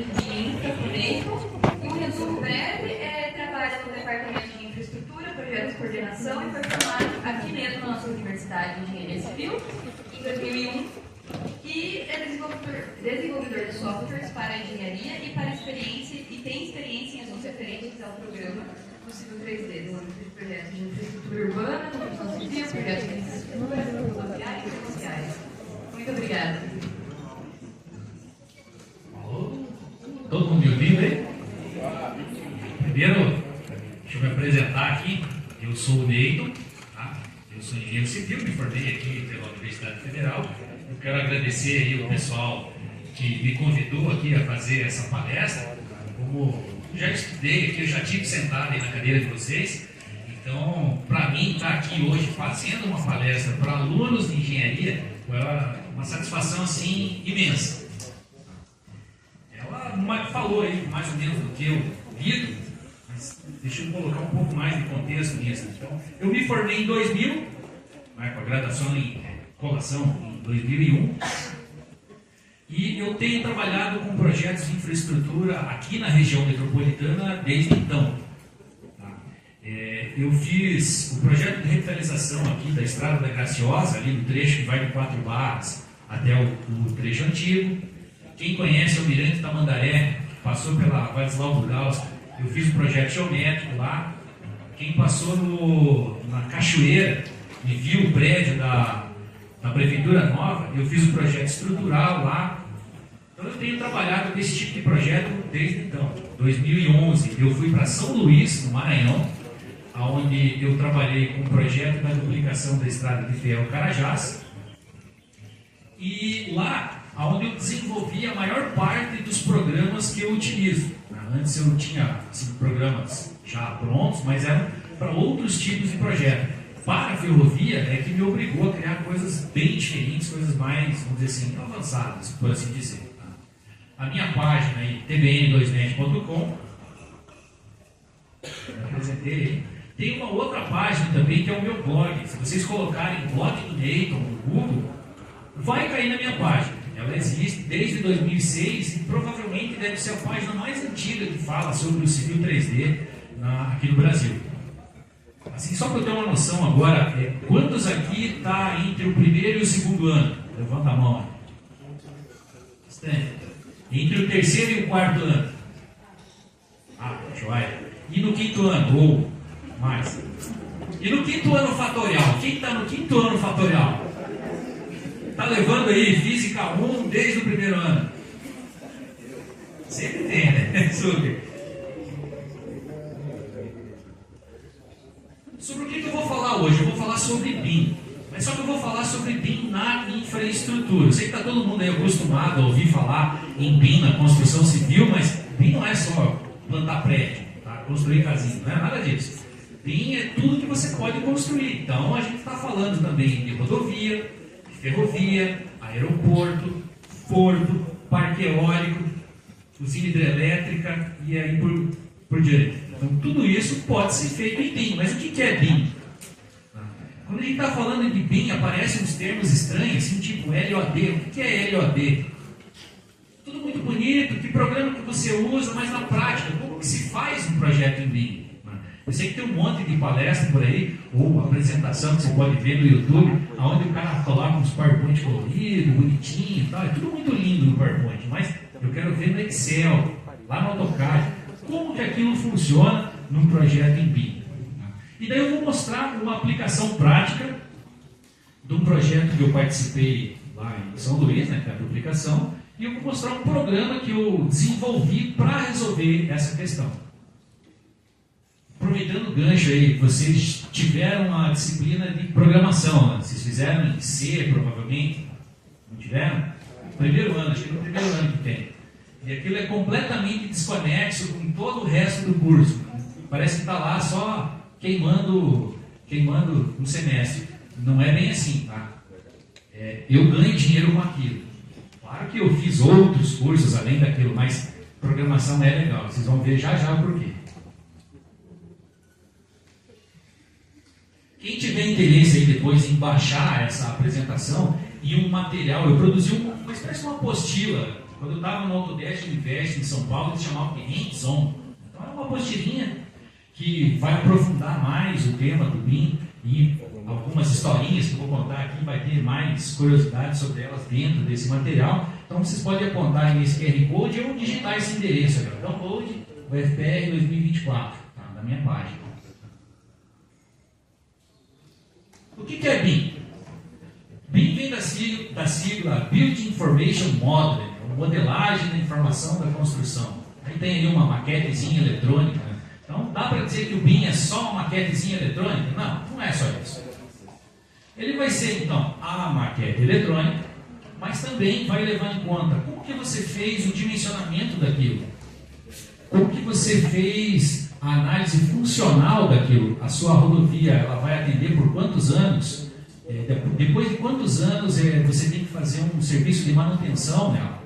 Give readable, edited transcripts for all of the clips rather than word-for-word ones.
de infra por dentro. E um resumo breve, trabalha no Departamento de Infraestrutura, Projetos de Coordenação e foi formado aqui mesmo na nossa Universidade de Engenharia Civil, em 2001, e é desenvolvedor de softwares para engenharia e para experiência, e tem experiência em assuntos referentes ao programa do Civil 3D, no âmbito de projetos de infraestrutura urbana, construção civil, projetos de infraestrutura, rodoviárias e ferroviárias. Muito obrigada. Todo mundo me ouvindo aí? Primeiro, deixa eu me apresentar aqui. Eu sou o Neito, tá? Eu sou engenheiro civil, me formei aqui pela Universidade Federal. Eu quero agradecer aí o pessoal que me convidou aqui a fazer essa palestra. Como já estudei aqui, eu já tive sentado aí na cadeira de vocês. Então, para mim, estar aqui hoje fazendo uma palestra para alunos de engenharia foi uma satisfação assim imensa. Ela falou aí mais ou menos do que eu lido, mas deixa eu colocar um pouco mais de contexto nisso. Então, eu me formei em 2000, né, com a graduação em colação em 2001, e eu tenho trabalhado com projetos de infraestrutura aqui na região metropolitana desde então. Eu fiz o projeto de revitalização aqui da Estrada da Graciosa, ali no trecho que vai de 4 Barras até o trecho antigo. Quem conhece o Almirante Tamandaré, que passou pela Vadislau Burgaus, eu fiz um projeto geométrico lá. Quem passou na Cachoeira e viu o prédio da Prefeitura Nova, eu fiz um projeto estrutural lá. Então eu tenho trabalhado com esse tipo de projeto desde então. Em 2011 eu fui para São Luís, no Maranhão, onde eu trabalhei com o projeto da duplicação da estrada de ferro Carajás. E lá, onde eu desenvolvi a maior parte dos programas que eu utilizo. Antes eu tinha programas já prontos, mas eram para outros tipos de projeto. Para a ferrovia é que me obrigou a criar coisas bem diferentes, coisas mais, vamos dizer assim, avançadas, por assim dizer. A minha página aí, tbn2net.com, eu apresentei aí. Tem uma outra página também que é o meu blog. Se vocês colocarem blog do Neyton no Google, vai cair na minha página. Ela existe desde 2006 e provavelmente deve ser a página mais antiga que fala sobre o Civil 3D aqui no Brasil. Assim, só para eu ter uma noção agora, quantos aqui está entre o primeiro e o segundo ano? Levanta a mão. Bastante. Entre o terceiro e o quarto ano? Joia. E no quinto ano? Ou mais? E no quinto ano fatorial? Quem está no quinto ano fatorial? Está levando aí Física 1 desde o primeiro ano? Sempre tem, né? Sobre o que eu vou falar hoje? Eu vou falar sobre BIM. Mas só que eu vou falar sobre BIM na infraestrutura. Eu sei que está todo mundo aí acostumado a ouvir falar em BIM na construção civil, mas BIM não é só plantar prédio, tá? Construir casinha, não é nada disso. BIM é tudo que você pode construir. Então a gente está falando também de rodovia, ferrovia, aeroporto, porto, parque eólico, usina hidrelétrica e aí por diante. Então tudo isso pode ser feito em BIM. Mas o que é BIM? Quando a gente está falando de BIM, aparecem uns termos estranhos, assim, tipo LOD. O que é LOD? Tudo muito bonito, que programa que você usa, mas na prática, como que se faz um projeto em BIM? Eu sei que tem um monte de palestra por aí, ou apresentação que você pode ver no YouTube, onde o cara coloca uns PowerPoint coloridos, bonitinho e tal. É tudo muito lindo no PowerPoint, mas eu quero ver no Excel, lá no AutoCAD, como que aquilo funciona num projeto em BIM. E daí eu vou mostrar uma aplicação prática de um projeto que eu participei lá em São Luís, né, que é a duplicação, e eu vou mostrar um programa que eu desenvolvi para resolver essa questão. Aproveitando o gancho aí, vocês tiveram uma disciplina de programação, né? Vocês fizeram em C, provavelmente, não tiveram? Primeiro ano, acho que é no primeiro ano que tem. E aquilo é completamente desconexo com todo o resto do curso. Parece que está lá só queimando um semestre. Não é bem assim, tá? Eu ganho dinheiro com aquilo. Claro que eu fiz outros cursos além daquilo, mas programação é legal. Vocês vão ver já o porquê. Quem tiver interesse aí depois em baixar essa apresentação e um material, eu produzi uma espécie de uma apostila Quando eu estava no Autodesk Invest em São Paulo, eles chamavam de hands-on. Então é uma apostilinha que vai aprofundar mais o tema do BIM e algumas historinhas que eu vou contar aqui, vai ter mais curiosidades sobre elas dentro desse material. Então vocês podem apontar aí nesse QR Code ou digitar esse endereço aqui, download UFPR 2024, tá, da minha página. O que é BIM? BIM vem da sigla Building Information Modeling, modelagem da informação da construção. Aí tem ali uma maquetezinha eletrônica. Então, dá para dizer que o BIM é só uma maquetezinha eletrônica? Não, não é só isso. Ele vai ser, então, a maquete eletrônica, mas também vai levar em conta como que você fez o dimensionamento daquilo, como que você fez a análise funcional daquilo, a sua rodovia, ela vai atender por quantos anos, depois de quantos anos você tem que fazer um serviço de manutenção nela.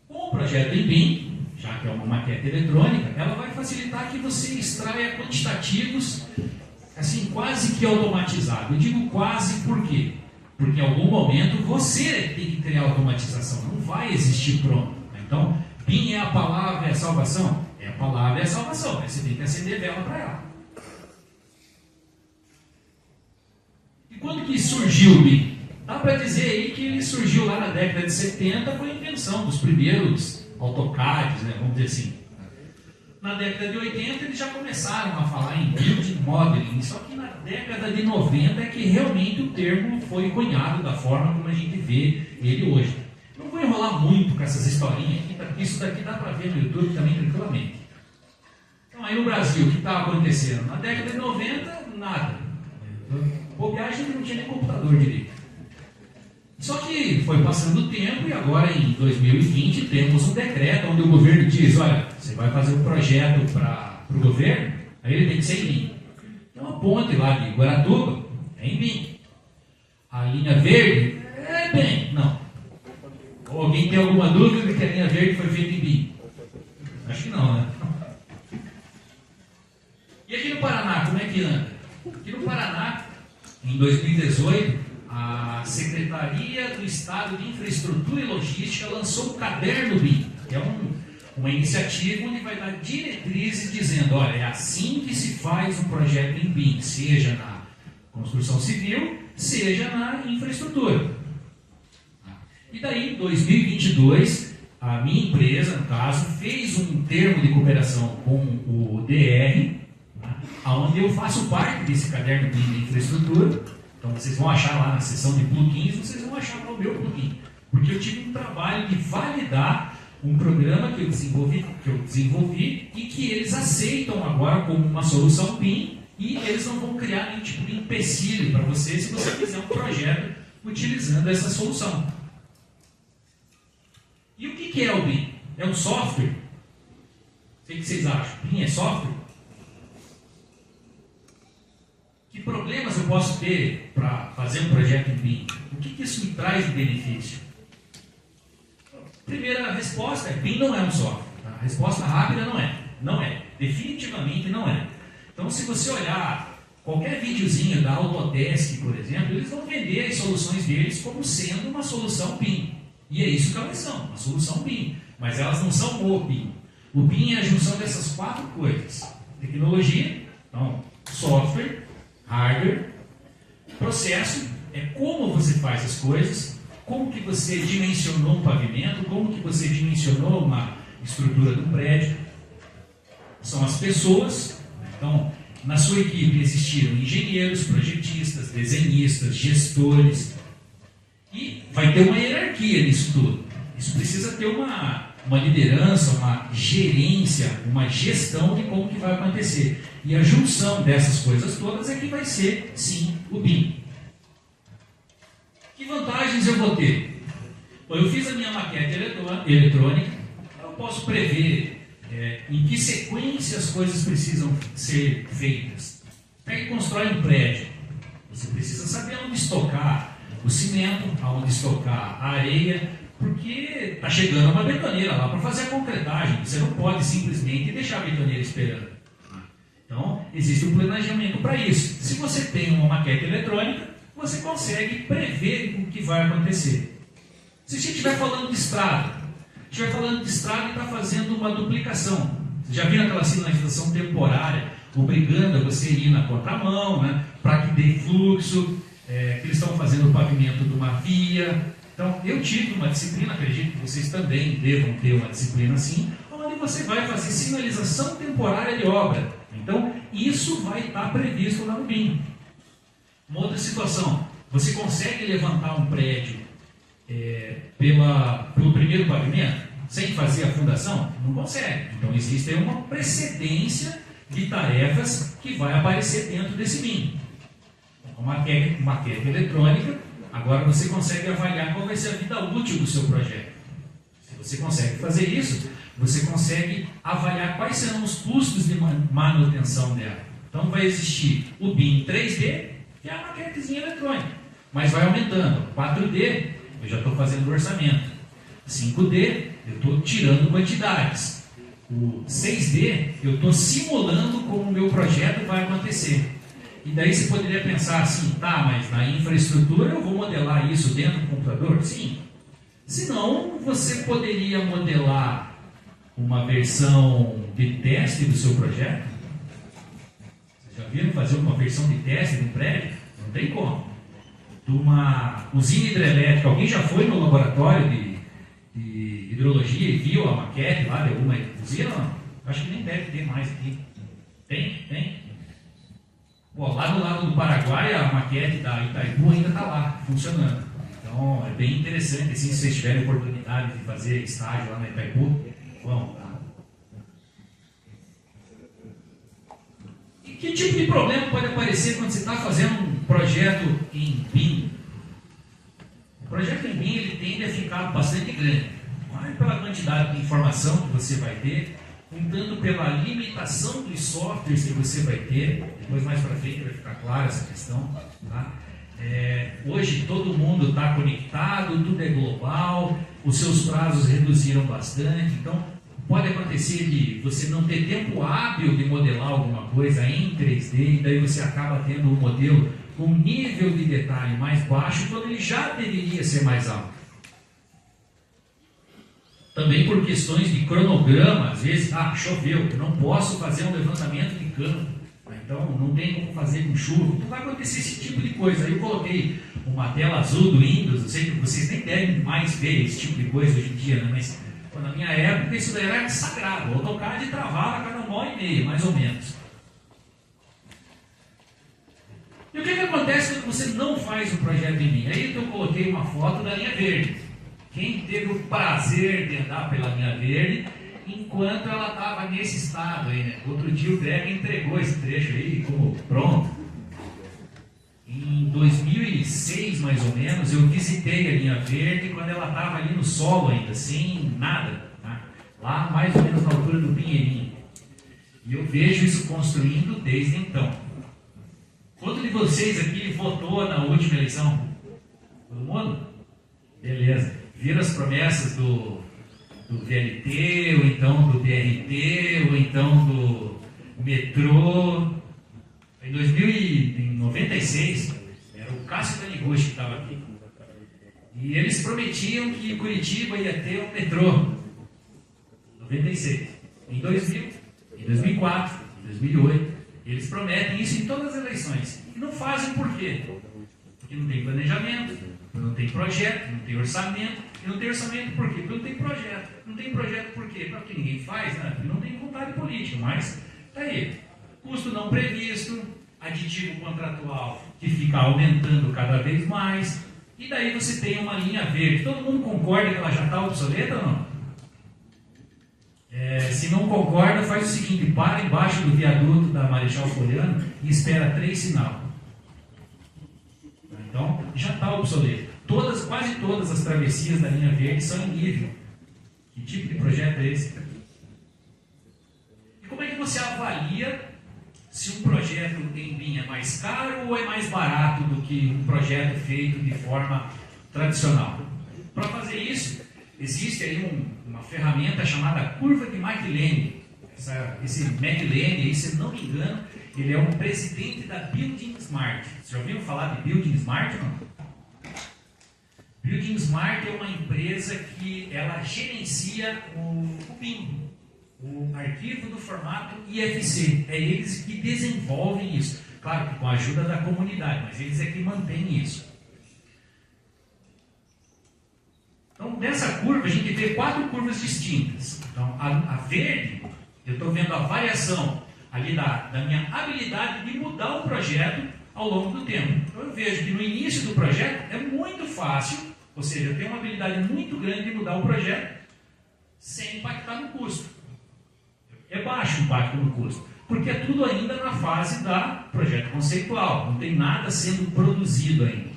Com o projeto em BIM, já que é uma maquete eletrônica, ela vai facilitar que você extraia quantitativos, assim, quase que automatizado. Eu digo quase por quê? Porque em algum momento você tem que criar automatização, não vai existir pronto. Então, BIM é a palavra, é a salvação? É a palavra, é a salvação, mas você tem que acender vela para ela. E quando que surgiu o BIM? Dá para dizer aí que ele surgiu lá na década de 70, foi a invenção dos primeiros AutoCADs, né, vamos dizer assim. Na década de 80 eles já começaram a falar em Building Modeling, só que na década de 90 é que realmente o termo foi cunhado da forma como a gente vê ele hoje. Não vou enrolar muito com essas historinhas aqui, porque isso daqui dá para ver no YouTube também tranquilamente. Então aí no Brasil, o que estava acontecendo? Na década de 90, nada. Bobear, a gente não tinha nem computador direito. Só que foi passando o tempo e agora em 2020 temos um decreto onde o governo diz, olha, você vai fazer um projeto para o governo, aí ele tem que ser em BIM. Tem uma ponte lá de Guaratuba, é em BIM. A linha verde é BIM, não. Ou alguém tem alguma dúvida de que a linha verde foi feita em BIM? Acho que não, né? E aqui no Paraná, como é que anda? Aqui no Paraná, em 2018, a Secretaria do Estado de Infraestrutura e Logística lançou o Caderno BIM, que é uma iniciativa onde vai dar diretrizes dizendo, olha, é assim que se faz um projeto em BIM, seja na construção civil, seja na infraestrutura. E daí, em 2022, a minha empresa, no caso, fez um termo de cooperação com o DR, onde eu faço parte desse Caderno BIM de infraestrutura. Então vocês vão achar lá na seção de plugins, vocês vão achar lá o meu plugin. Porque eu tive um trabalho de validar um programa que eu desenvolvi e que eles aceitam agora como uma solução BIM e eles não vão criar nenhum tipo de empecilho para você se você fizer um projeto utilizando essa solução. E o que é o BIM? É um software? O que vocês acham? BIM é software? Que problemas eu posso ter para fazer um projeto em BIM? O que isso me traz de benefício? Primeira resposta é: BIM não é um software. Tá? A resposta rápida não é. Não é. Definitivamente não é. Então, se você olhar qualquer videozinho da Autodesk, por exemplo, eles vão vender as soluções deles como sendo uma solução BIM. E é isso que elas são, uma solução BIM. Mas elas não são o BIM. O BIM é a junção dessas quatro coisas: tecnologia, então, software, hardware, processo, é como você faz as coisas, como que você dimensionou um pavimento, como que você dimensionou uma estrutura do prédio. São as pessoas. Então, na sua equipe existiram engenheiros, projetistas, desenhistas, gestores, e vai ter uma hierarquia nisso tudo. Isso precisa ter uma liderança, uma gerência, uma gestão de como que vai acontecer. E a junção dessas coisas todas é que vai ser, sim, o BIM. Que vantagens eu vou ter? Bom, eu fiz a minha maquete eletrônica, eu posso prever em que sequência as coisas precisam ser feitas. Pega e constrói um prédio. Você precisa saber onde estocar o cimento, aonde estocar a areia, porque está chegando uma betoneira lá para fazer a concretagem. Você não pode simplesmente deixar a betoneira esperando. Então, existe um planejamento para isso. Se você tem uma maquete eletrônica, você consegue prever o que vai acontecer. Se a gente estiver falando de estrada, e está fazendo uma duplicação. Você já viu aquela sinalização temporária, obrigando a você ir na contramão, né, para que dê fluxo, que eles estão fazendo o pavimento de uma via. Então, eu tive uma disciplina, acredito que vocês também devam ter uma disciplina assim, onde você vai fazer sinalização temporária de obra. Então, isso vai estar previsto lá no BIM. Uma outra situação, você consegue levantar um prédio pelo primeiro pavimento, sem fazer a fundação? Não consegue. Então, existe uma precedência de tarefas que vai aparecer dentro desse BIM. Uma maquete eletrônica, agora você consegue avaliar qual vai ser a vida útil do seu projeto. Se você consegue fazer isso, você consegue avaliar quais serão os custos de manutenção dela. Então vai existir o BIM 3D, que é a maquetezinha eletrônica, mas vai aumentando. 4D, eu já estou fazendo o orçamento. 5D, eu estou tirando quantidades. O 6D, eu estou simulando como o meu projeto vai acontecer. E daí você poderia pensar assim, tá, mas na infraestrutura eu vou modelar isso dentro do computador? Sim. Senão, você poderia modelar uma versão de teste do seu projeto? Vocês já viram fazer uma versão de teste de um prédio? Não tem como. De uma usina hidrelétrica, alguém já foi no laboratório de hidrologia e viu a maquete lá de alguma usina? Não? Acho que nem deve ter mais aqui. Tem? Pô, lá do lado do Paraguai, a maquete da Itaipu ainda está lá, funcionando. Então, é bem interessante, assim, se vocês tiverem oportunidade de fazer estágio lá na Itaipu, vão, tá? E que tipo de problema pode aparecer quando você está fazendo um projeto em BIM? O projeto em BIM, ele tende a ficar bastante grande. Não é pela quantidade de informação que você vai ter, tanto pela limitação dos softwares que você vai ter. Depois mais para frente vai ficar clara essa questão, tá? Hoje todo mundo está conectado, tudo é global, os seus prazos reduziram bastante, então pode acontecer de você não ter tempo hábil de modelar alguma coisa em 3D, e daí você acaba tendo um modelo com nível de detalhe mais baixo, quando ele já deveria ser mais alto. Também por questões de cronograma, às vezes, choveu, eu não posso fazer um levantamento de campo, então não tem como fazer com chuva, então vai acontecer esse tipo de coisa. Aí eu coloquei uma tela azul do Windows, eu sei que vocês nem devem mais ver esse tipo de coisa hoje em dia, né? Mas na minha época isso daí era sagrado, o AutoCAD travava a cada 1h30, mais ou menos. E o que acontece quando você não faz o projeto em BIM? Aí eu coloquei uma foto da linha verde. Quem teve o prazer de andar pela linha verde enquanto ela estava nesse estado aí, né? Outro dia o Greg entregou esse trecho aí como pronto. Em 2006, mais ou menos, eu visitei a linha verde quando ela estava ali no solo ainda, sem nada, tá? Lá mais ou menos na altura do Pinheirinho. E eu vejo isso construindo desde então. Quanto de vocês aqui votou na última eleição? Todo mundo? Beleza. Viram as promessas do VLT, ou então do BRT, ou então do metrô? Em 96, era o Cássio Taniguchi que estava aqui. E eles prometiam que Curitiba ia ter um metrô. 96. Em 2000, em 2004, em 2008, eles prometem isso em todas as eleições. E não fazem por quê? Porque não tem planejamento, não tem projeto, não tem orçamento. E não tem orçamento por quê? Porque não tem projeto. Não tem projeto por quê? Porque ninguém faz, né? Porque não tem vontade política. Mas, tá aí. Custo não previsto, aditivo contratual que fica aumentando cada vez mais. E daí você tem uma linha verde. Todo mundo concorda que ela já está obsoleta ou não? Se não concorda, faz o seguinte: para embaixo do viaduto da Marechal Floriano e espera 3 sinais. Então, já está obsoleto. Quase todas as travessias da linha verde são em nível. Que tipo de projeto é esse? E como é que você avalia se um projeto em BIM é mais caro ou é mais barato do que um projeto feito de forma tradicional? Para fazer isso, existe aí uma ferramenta chamada curva de McLean. Esse McLean, se não me engano, ele é um presidente da Building Smart. Vocês já ouviram falar de Building Smart? Não? Building Smart é uma empresa que ela gerencia o BIM, o arquivo do formato IFC. É eles que desenvolvem isso. Claro que com a ajuda da comunidade, mas eles é que mantêm isso. Então, nessa curva, a gente vê 4 curvas distintas. Então, a verde, eu estou vendo a variação ali da minha habilidade de mudar o projeto ao longo do tempo. Então, eu vejo que no início do projeto é muito fácil, ou seja, eu tenho uma habilidade muito grande de mudar o projeto sem impactar no custo. É baixo o impacto no custo, porque é tudo ainda na fase da projeto conceitual, não tem nada sendo produzido ainda.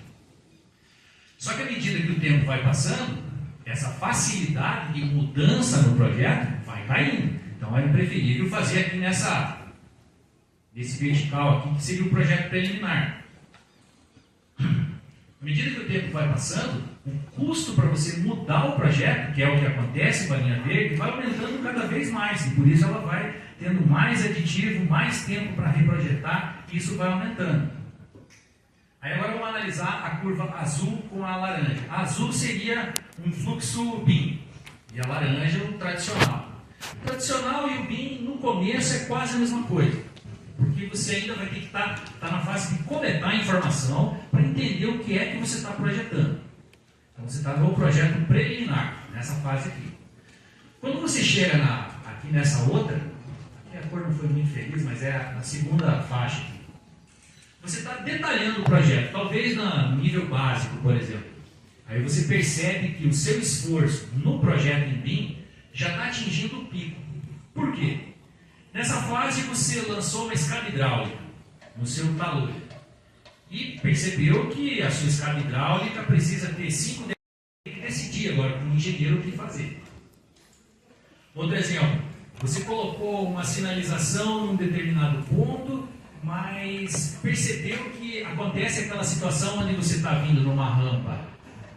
Só que à medida que o tempo vai passando, essa facilidade de mudança no projeto vai caindo. Então é preferível fazer aqui nesse vertical aqui, que seria o projeto preliminar. À medida que o tempo vai passando, o custo para você mudar o projeto, que é o que acontece com a linha verde, vai aumentando cada vez mais. E por isso ela vai tendo mais aditivo, mais tempo para reprojetar, e isso vai aumentando. Aí agora vamos analisar a curva azul com a laranja. A azul seria um fluxo BIM, e a laranja o tradicional. O tradicional e o BIM no começo é quase a mesma coisa, porque você ainda vai ter que estar na fase de coletar a informação para entender o que é que você está projetando. Então você está no projeto preliminar, nessa fase aqui. Quando você chega aqui nessa outra, aqui a cor não foi muito feliz, mas é a segunda faixa aqui. Você está detalhando o projeto, talvez no nível básico, por exemplo. Aí você percebe que o seu esforço no projeto em BIM já está atingindo o pico. Por quê? Nessa fase você lançou uma escada hidráulica no seu talud e percebeu que a sua escada hidráulica precisa ter 5 detalhes. Tem que decidir agora com o engenheiro o que fazer. Outro exemplo, você colocou uma sinalização num determinado ponto, mas percebeu que acontece aquela situação onde você está vindo numa rampa,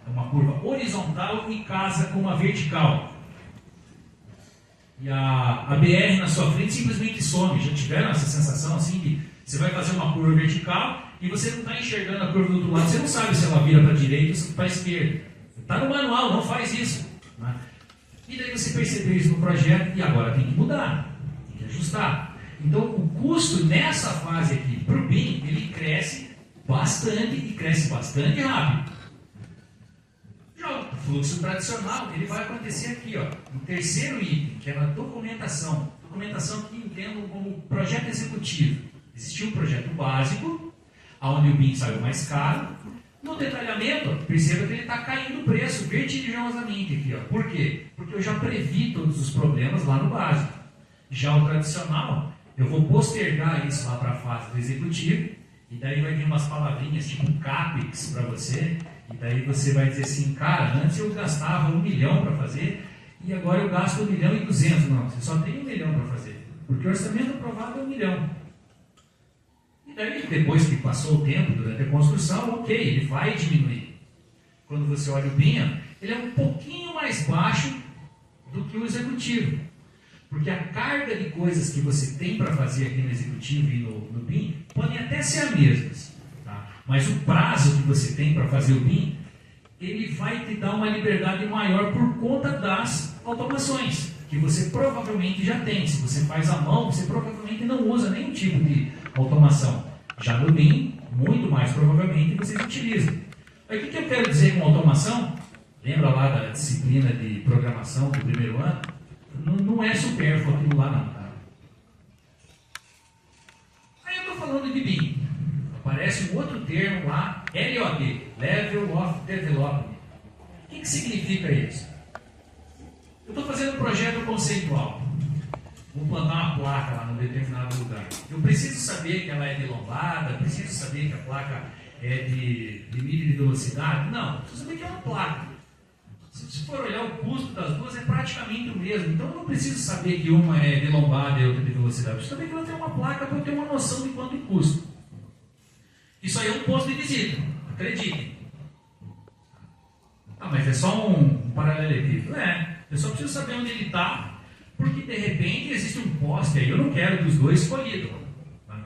uma curva horizontal e casa com uma vertical. E a BR na sua frente simplesmente some. Já tiveram essa sensação assim de você vai fazer uma curva vertical e você não está enxergando a curva do outro lado, você não sabe se ela vira para a direita ou para a esquerda. Está no manual, não faz isso. Né? E daí você percebeu isso no projeto e agora tem que mudar, tem que ajustar. Então o custo nessa fase aqui para o BIM, ele cresce bastante e cresce bastante rápido. Já o fluxo tradicional, ele vai acontecer aqui, ó, no terceiro item, que é na documentação. Documentação que entendo como projeto executivo. Existiu um projeto básico, onde o BIM saiu mais caro. No detalhamento, perceba que ele está caindo o preço vertiginosamente aqui, ó. Por quê? Porque eu já previ todos os problemas lá no básico. Já o tradicional, eu vou postergar isso lá para a fase do executivo, e daí vai vir umas palavrinhas tipo CAPEX para você, e daí você vai dizer assim, cara, antes eu gastava 1 milhão para fazer, e agora eu gasto 1 milhão e 200. Não, você só tem 1 milhão para fazer, porque o orçamento aprovado é 1 milhão. E daí, depois que passou o tempo durante a construção, ok, ele vai diminuir. Quando você olha o BIM, ele é um pouquinho mais baixo do que o executivo. Porque a carga de coisas que você tem para fazer aqui no executivo e no BIM podem até ser as mesmas. Tá? Mas o prazo que você tem para fazer o BIM, ele vai te dar uma liberdade maior por conta das automações, que você provavelmente já tem. Se você faz à mão, você provavelmente não usa nenhum tipo de automação. Já no BIM, muito mais provavelmente vocês utilizam. Aí, o que eu quero dizer com automação? Lembra lá da disciplina de programação do primeiro ano? Não é supérfluo aquilo lá não, tá? Aí eu estou falando de BIM. Aparece um outro termo lá, LOD, Level of Development. O que significa isso? Eu estou fazendo um projeto conceitual. Vou plantar uma placa lá num determinado lugar. Eu preciso saber que ela é de lombada, preciso saber que a placa é de limite de velocidade. Não, preciso saber que é uma placa. Se for olhar o custo das duas, é praticamente o mesmo. Então eu não preciso saber que uma é de lombada e outra de velocidade. Eu preciso saber que ela tem uma placa para eu ter uma noção de quanto custa. Isso aí é um posto de visita, acreditem. Ah, mas é só um paralelepípedo. Eu só preciso saber onde ele está, porque de repente existe um poste aí. Eu não quero que os dois colidam,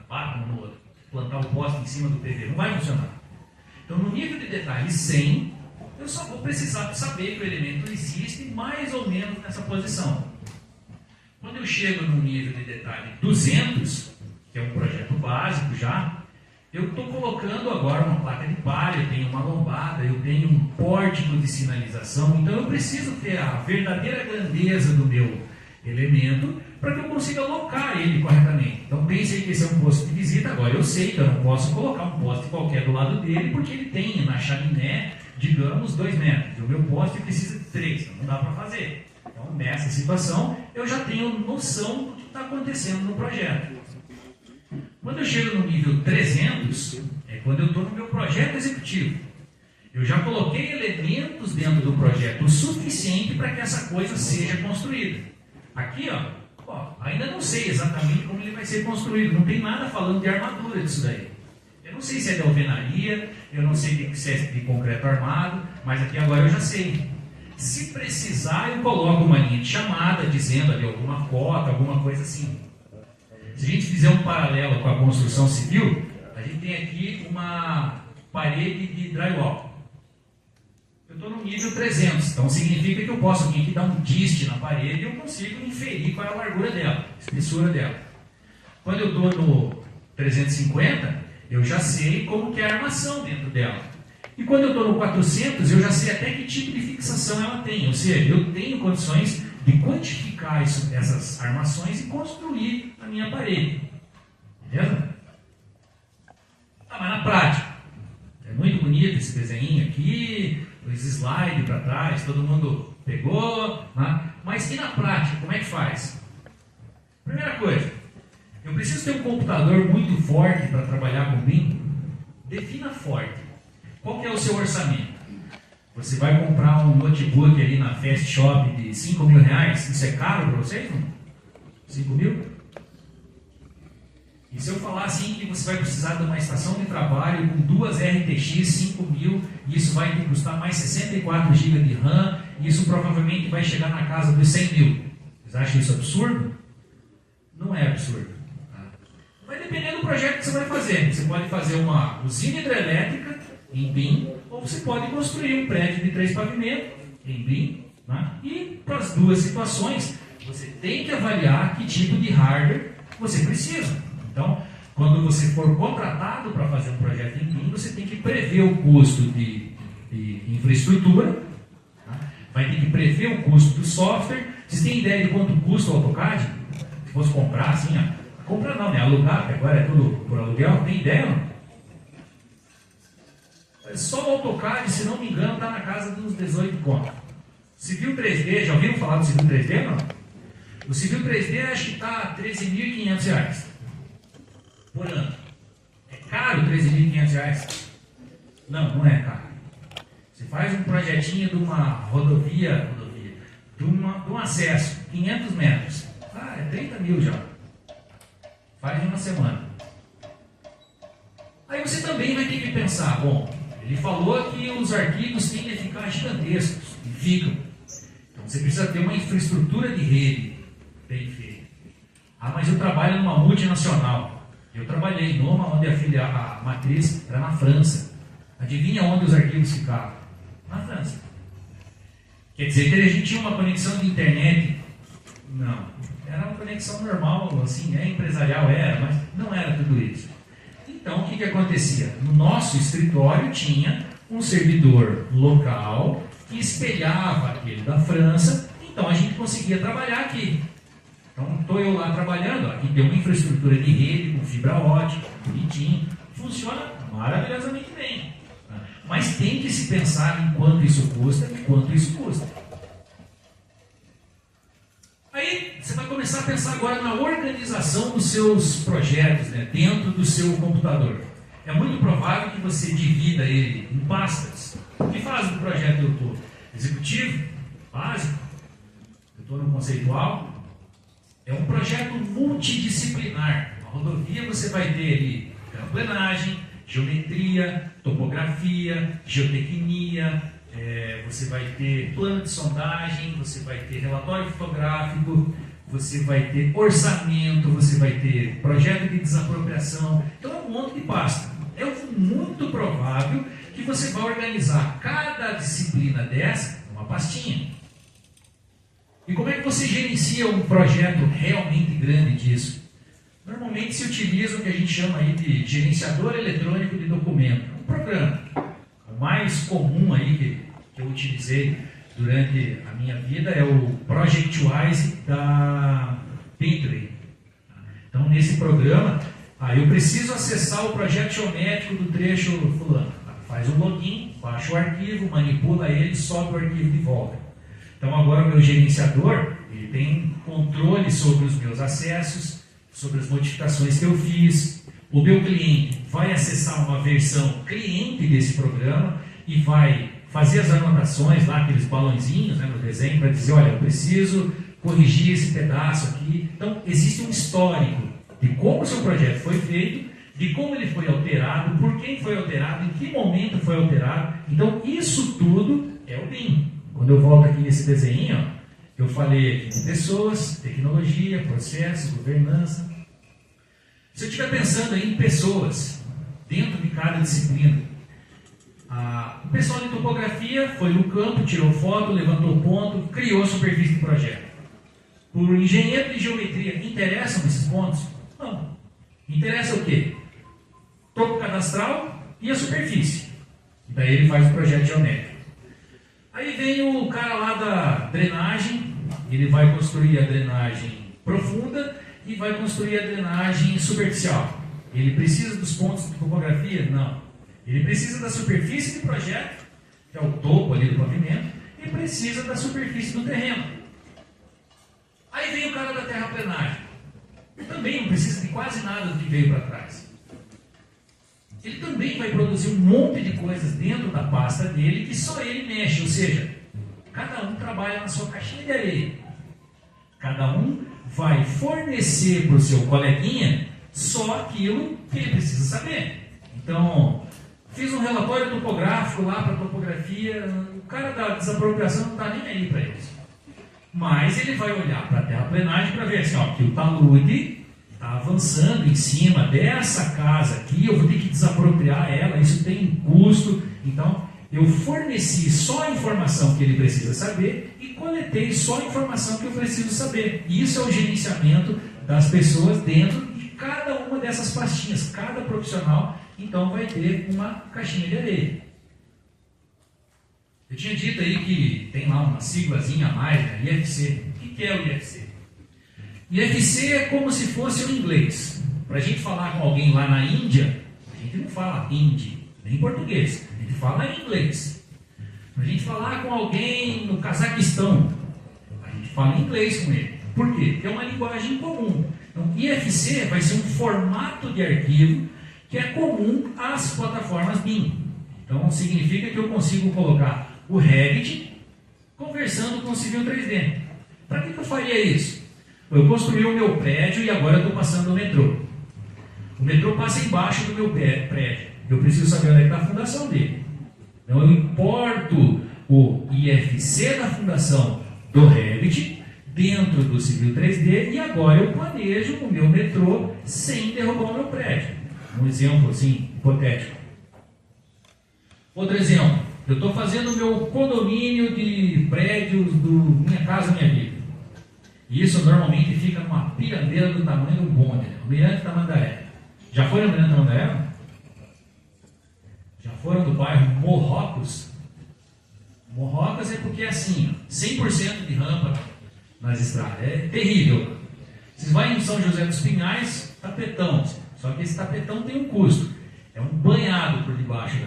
batam um no outro. Plantar o poste em cima do PV não vai funcionar. Então, no nível de detalhe 100, eu só vou precisar saber que o elemento existe mais ou menos nessa posição. Quando eu chego no nível de detalhe 200, que é um projeto básico já, eu estou colocando agora uma placa de palha, eu tenho uma lombada, eu tenho um pórtico de sinalização, então eu preciso ter a verdadeira grandeza do meu elemento para que eu consiga alocar ele corretamente. Então pensei que esse é um posto de visita, agora eu sei que eu não posso colocar um poste qualquer do lado dele, porque ele tem na chaminé, digamos, 2 metros, e o meu poste precisa de 3, então não dá para fazer. Então nessa situação eu já tenho noção do que está acontecendo no projeto. Quando eu chego no nível 300, é quando eu estou no meu projeto executivo. Eu já coloquei elementos dentro do projeto o suficiente para que essa coisa seja construída. Aqui, ó, ainda não sei exatamente como ele vai ser construído. Não tem nada falando de armadura disso daí. Eu não sei se é de alvenaria, eu não sei se é de concreto armado, mas aqui agora eu já sei. Se precisar, eu coloco uma linha de chamada dizendo ali alguma cota, alguma coisa assim. Se a gente fizer um paralelo com a construção civil, a gente tem aqui uma parede de drywall. Eu estou no nível 300, então significa que eu posso vir aqui dar um diste na parede e eu consigo inferir qual é a largura dela, a espessura dela. Quando eu estou no 350, eu já sei como que é a armação dentro dela. E quando eu estou no 400, eu já sei até que tipo de fixação ela tem, ou seja, eu tenho condições de quantificar essas armações e construir a minha parede. Beleza? Tá, mas na prática, é muito bonito esse desenho aqui, os slides para trás, todo mundo pegou, né? Mas e na prática, como é que faz? Primeira coisa, eu preciso ter um computador muito forte para trabalhar com BIM. Defina forte. Qual que é o seu orçamento? Você vai comprar um notebook ali na Fast Shop de 5 mil reais? Isso é caro para vocês? Não? 5 mil? E se eu falar assim que você vai precisar de uma estação de trabalho com 2 RTX 5000 e isso vai te custar mais 64 GB de RAM e isso provavelmente vai chegar na casa dos 100 mil. Vocês acham isso absurdo? Não é absurdo. Vai depender do projeto que você vai fazer. Você pode fazer uma usina hidrelétrica em BIM, ou você pode construir um prédio de 3 pavimentos em BIM, né? E para as duas situações, você tem que avaliar que tipo de hardware você precisa. Então, quando você for contratado para fazer um projeto em BIM, você tem que prever o custo de infraestrutura, tá? Vai ter que prever o custo do software. Vocês têm ideia de quanto custa o AutoCAD? Se fosse comprar assim, comprar não, né? Alugar, porque agora é tudo por aluguel, tem ideia não? Só o AutoCAD, se não me engano, está na casa dos 18 contos. Civil 3D, já ouviram falar do Civil 3D, não? O Civil 3D acho que está R$ 13.500 por ano. É caro R$ 13.500? Não, não é caro. Você faz um projetinho de uma rodovia de um acesso, 500 metros. É 30 mil já. Faz em uma semana. Aí você também vai ter que pensar, bom, ele falou que os arquivos tendem a ficar gigantescos, e ficam. Então você precisa ter uma infraestrutura de rede bem feita. Mas eu trabalho numa multinacional. Eu trabalhei numa onde a matriz era na França. Adivinha onde os arquivos ficavam? Na França. Quer dizer que a gente tinha uma conexão de internet? Não. Era uma conexão normal, assim, empresarial era, mas não era tudo isso. Então, o que acontecia? No nosso escritório tinha um servidor local que espelhava aquele da França, então a gente conseguia trabalhar aqui. Então, estou eu lá trabalhando, aqui tem uma infraestrutura de rede com fibra ótica, bonitinho, funciona maravilhosamente bem. Mas tem que se pensar em quanto isso custa e quanto isso custa. Aí você vai começar a pensar agora na organização dos seus projetos, né, dentro do seu computador. É muito provável que você divida ele em pastas. Que fase do projeto eu estou? Executivo? Básico? Eu estou no conceitual? É um projeto multidisciplinar. Na rodovia você vai ter ali terraplenagem, geometria, topografia, geotecnia, você vai ter plano de sondagem, você vai ter relatório fotográfico, você vai ter orçamento, você vai ter projeto de desapropriação. Então é um monte de pasta. É muito provável que você vai organizar cada disciplina dessa numa pastinha. E como é que você gerencia um projeto realmente grande disso? Normalmente se utiliza o que a gente chama aí de gerenciador eletrônico de documento, um programa. O mais comum aí que eu utilizei durante a minha vida é o ProjectWise da Bentley. Então, nesse programa, eu preciso acessar o projeto geométrico do trecho fulano. Faz um login, baixa o arquivo, manipula ele, sobe o arquivo de volta. Então, agora o meu gerenciador ele tem controle sobre os meus acessos, sobre as modificações que eu fiz. O meu cliente vai acessar uma versão cliente desse programa e vai fazer as anotações lá, aqueles balãozinhos, né, no desenho, para dizer, olha, eu preciso corrigir esse pedaço aqui. Então, existe um histórico de como o seu projeto foi feito, de como ele foi alterado, por quem foi alterado, em que momento foi alterado. Então, isso tudo é o BIM. Quando eu volto aqui nesse desenho, ó, eu falei aqui de pessoas, tecnologia, processos, governança. Se eu estiver pensando aí em pessoas dentro de cada disciplina, o pessoal de topografia foi no campo, tirou foto, levantou ponto, criou a superfície do projeto. Por engenheiro de geometria, interessam esses pontos? Não. Interessa o quê? Topo cadastral e a superfície. E daí ele faz o projeto geométrico. Aí vem o cara lá da drenagem, ele vai construir a drenagem profunda e vai construir a drenagem superficial. Ele precisa dos pontos de topografia? Não. Ele precisa da superfície do projeto, que é o topo ali do pavimento, e precisa da superfície do terreno. Aí vem o cara da terraplenagem. Também não precisa de quase nada do que veio para trás. Ele também vai produzir um monte de coisas dentro da pasta dele que só ele mexe, ou seja, cada um trabalha na sua caixinha de areia. Cada um vai fornecer para o seu coleguinha só aquilo que ele precisa saber. Então, fiz um relatório topográfico lá para topografia, o cara da desapropriação não está nem aí para isso. Mas ele vai olhar para a terraplenagem para ver assim, ó, que o talude está avançando em cima dessa casa aqui, eu vou ter que desapropriar ela, isso tem um custo. Então, eu forneci só a informação que ele precisa saber e coletei só a informação que eu preciso saber. Isso é o gerenciamento das pessoas dentro de cada uma dessas pastinhas. Cada profissional, então, vai ter uma caixinha de areia. Eu tinha dito aí que tem lá uma siglazinha a mais, né? IFC. O que é o IFC? IFC é como se fosse o inglês. Para a gente falar com alguém lá na Índia, a gente não fala hindi, nem português, a gente fala inglês. Para a gente falar com alguém no Cazaquistão, a gente fala inglês com ele. Por quê? Porque é uma linguagem comum. Então, IFC vai ser um formato de arquivo que é comum às plataformas BIM. Então, significa que eu consigo colocar o Revit conversando com o Civil 3D. Para que eu faria isso? Eu construí o meu prédio e agora eu estou passando o metrô. O metrô passa embaixo do meu prédio. Eu preciso saber onde está a fundação dele. Então eu importo o IFC da fundação do Revit dentro do Civil 3D e agora eu planejo o meu metrô sem derrubar o meu prédio. Um exemplo assim, hipotético. Outro exemplo, eu estou fazendo o meu condomínio de prédios do Minha Casa Minha Vida. E isso normalmente fica numa pirambeira do tamanho do bonde, né? O Mirante Tamandaré. Já foram no Mirante Tamandaré? Já foram do bairro Morrocos? Morrocos é porque é assim, 100% de rampa nas estradas. É terrível. Vocês vão em São José dos Pinhais, tapetão. Só que esse tapetão tem um custo. É um banhado por debaixo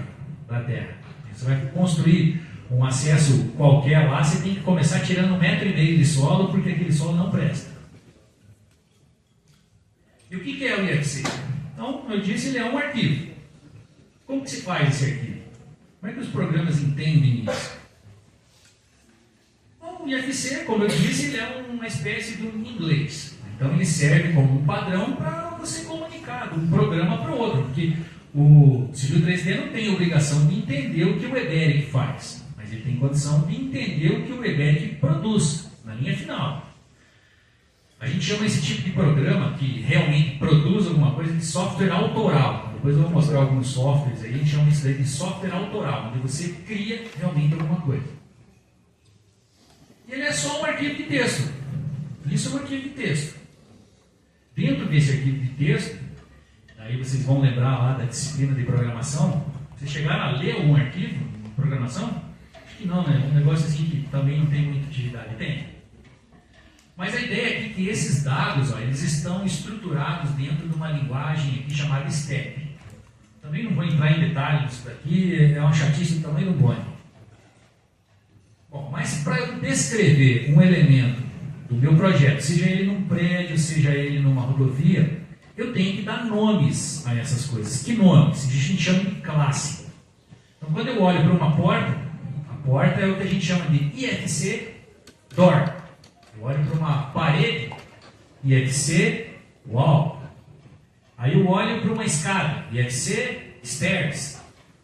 da terra. Você vai construir um acesso qualquer lá, você tem que começar tirando 1,5 metro de solo, porque aquele solo não presta. E o que é o IFC? Então, eu disse, ele é um arquivo. Como que se faz esse arquivo? Como é que os programas entendem isso? Bom, o IFC, como eu disse, ele é uma espécie de um inglês. Então, ele serve como um padrão para você comunicar de um programa para o outro, porque o Civil 3D não tem obrigação de entender o que o EBERIC faz, mas ele tem condição de entender o que o EBERIC produz na linha final. A gente chama esse tipo de programa que realmente produz alguma coisa de software autoral. Depois eu vou mostrar alguns softwares aí, a gente chama isso daí de software autoral, onde você cria realmente alguma coisa. E ele é só um arquivo de texto. Isso é um arquivo de texto. Dentro desse arquivo de texto, aí vocês vão lembrar lá da disciplina de programação, vocês chegaram a ler algum arquivo de programação? Acho que não, né? Um negócio assim que também não tem muita utilidade. Tem. Mas a ideia aqui é que esses dados, ó, eles estão estruturados dentro de uma linguagem aqui chamada STEP. Também não vou entrar em detalhes disso daqui, é uma chatice do tamanho do bonde. Bom, mas para eu descrever um elemento do meu projeto, seja ele num prédio, seja ele numa rodovia, eu tenho que dar nomes a essas coisas. Que nomes? A gente chama de classe. Então, quando eu olho para uma porta, a porta é o que a gente chama de IFC door. Eu olho para uma parede, IFC wall. Aí eu olho para uma escada, IFC stairs.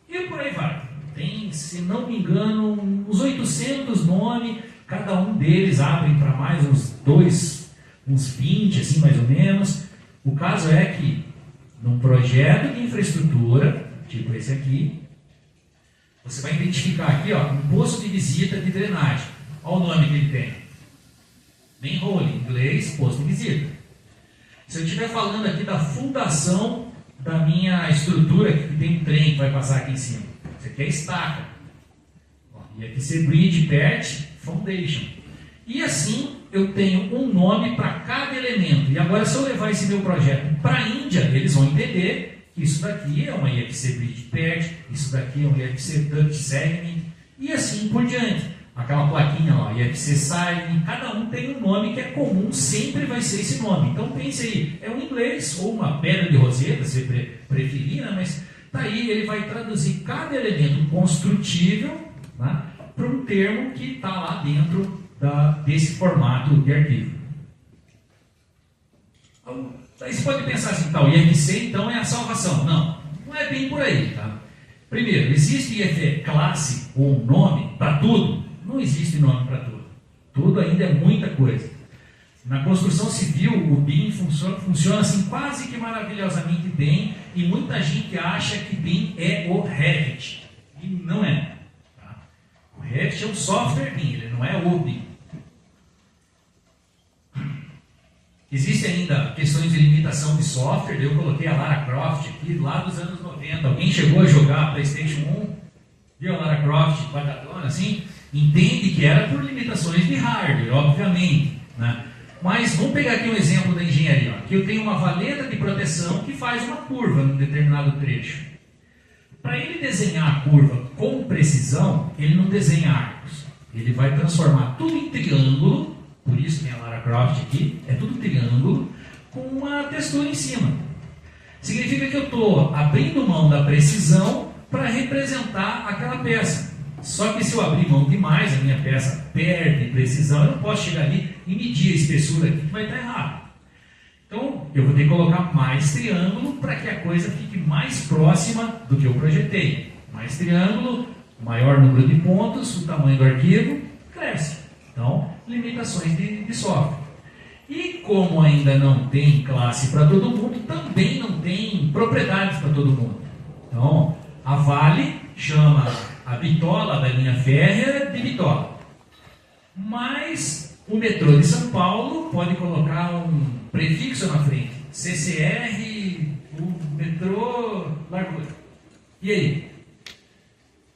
E por aí vai. Tem, se não me engano, uns 800 nomes. Cada um deles abre para mais uns 20, assim mais ou menos. O caso é que, num projeto de infraestrutura, tipo esse aqui, você vai identificar aqui, ó, um posto de visita de drenagem. Olha o nome que ele tem. Manhole, em inglês, posto de visita. Se eu estiver falando aqui da fundação da minha estrutura, que tem um trem que vai passar aqui em cima. Isso aqui é estaca. E aqui ser bridge, patch, foundation. E assim eu tenho um nome para cada elemento. E agora, se eu levar esse meu projeto para a Índia, eles vão entender que isso daqui é uma IFC bridge patch, isso daqui é um IFC duct segment, e assim por diante. Aquela plaquinha lá, IFC sign, cada um tem um nome que é comum, sempre vai ser esse nome. Então pense aí, é um inglês ou uma pedra de roseta, se preferir, né? Mas tá aí, ele vai traduzir cada elemento construtível, né, para um termo que está lá dentro desse formato de arquivo. Então, aí você pode pensar assim, tá, o IFC então é a salvação. Não, não é bem por aí, tá? Primeiro, existe IFC classe ou nome para tudo? Não existe nome para tudo. Tudo ainda é muita coisa. Na construção civil, o BIM funciona assim quase que maravilhosamente bem, e muita gente acha que BIM é o Revit. E não é. Tá? O Revit é um software BIM, ele não é o BIM. Existem ainda questões de limitação de software. Eu coloquei a Lara Croft aqui lá dos anos 90. Alguém chegou a jogar PlayStation 1? Viu a Lara Croft quadradona assim? Entende que era por limitações de hardware, obviamente, né? Mas vamos pegar aqui um exemplo da engenharia. Aqui eu tenho uma valeta de proteção que faz uma curva num determinado trecho. Para ele desenhar a curva com precisão, ele não desenha arcos. Ele vai transformar tudo em triângulo, por isso tem a Lara Croft aqui, é tudo triângulo, com uma textura em cima. Significa que eu estou abrindo mão da precisão para representar aquela peça. Só que se eu abrir mão demais, a minha peça perde precisão, eu não posso chegar ali e medir a espessura aqui, que vai estar errado. Então, eu vou ter que colocar mais triângulo para que a coisa fique mais próxima do que eu projetei. Mais triângulo, maior número de pontos, o tamanho do arquivo cresce. Então, limitações de software. E como ainda não tem classe para todo mundo, também não tem propriedades para todo mundo. Então, a Vale chama a bitola da linha férrea de bitola. Mas o metrô de São Paulo pode colocar um prefixo na frente. CCR, o metrô largura. E aí?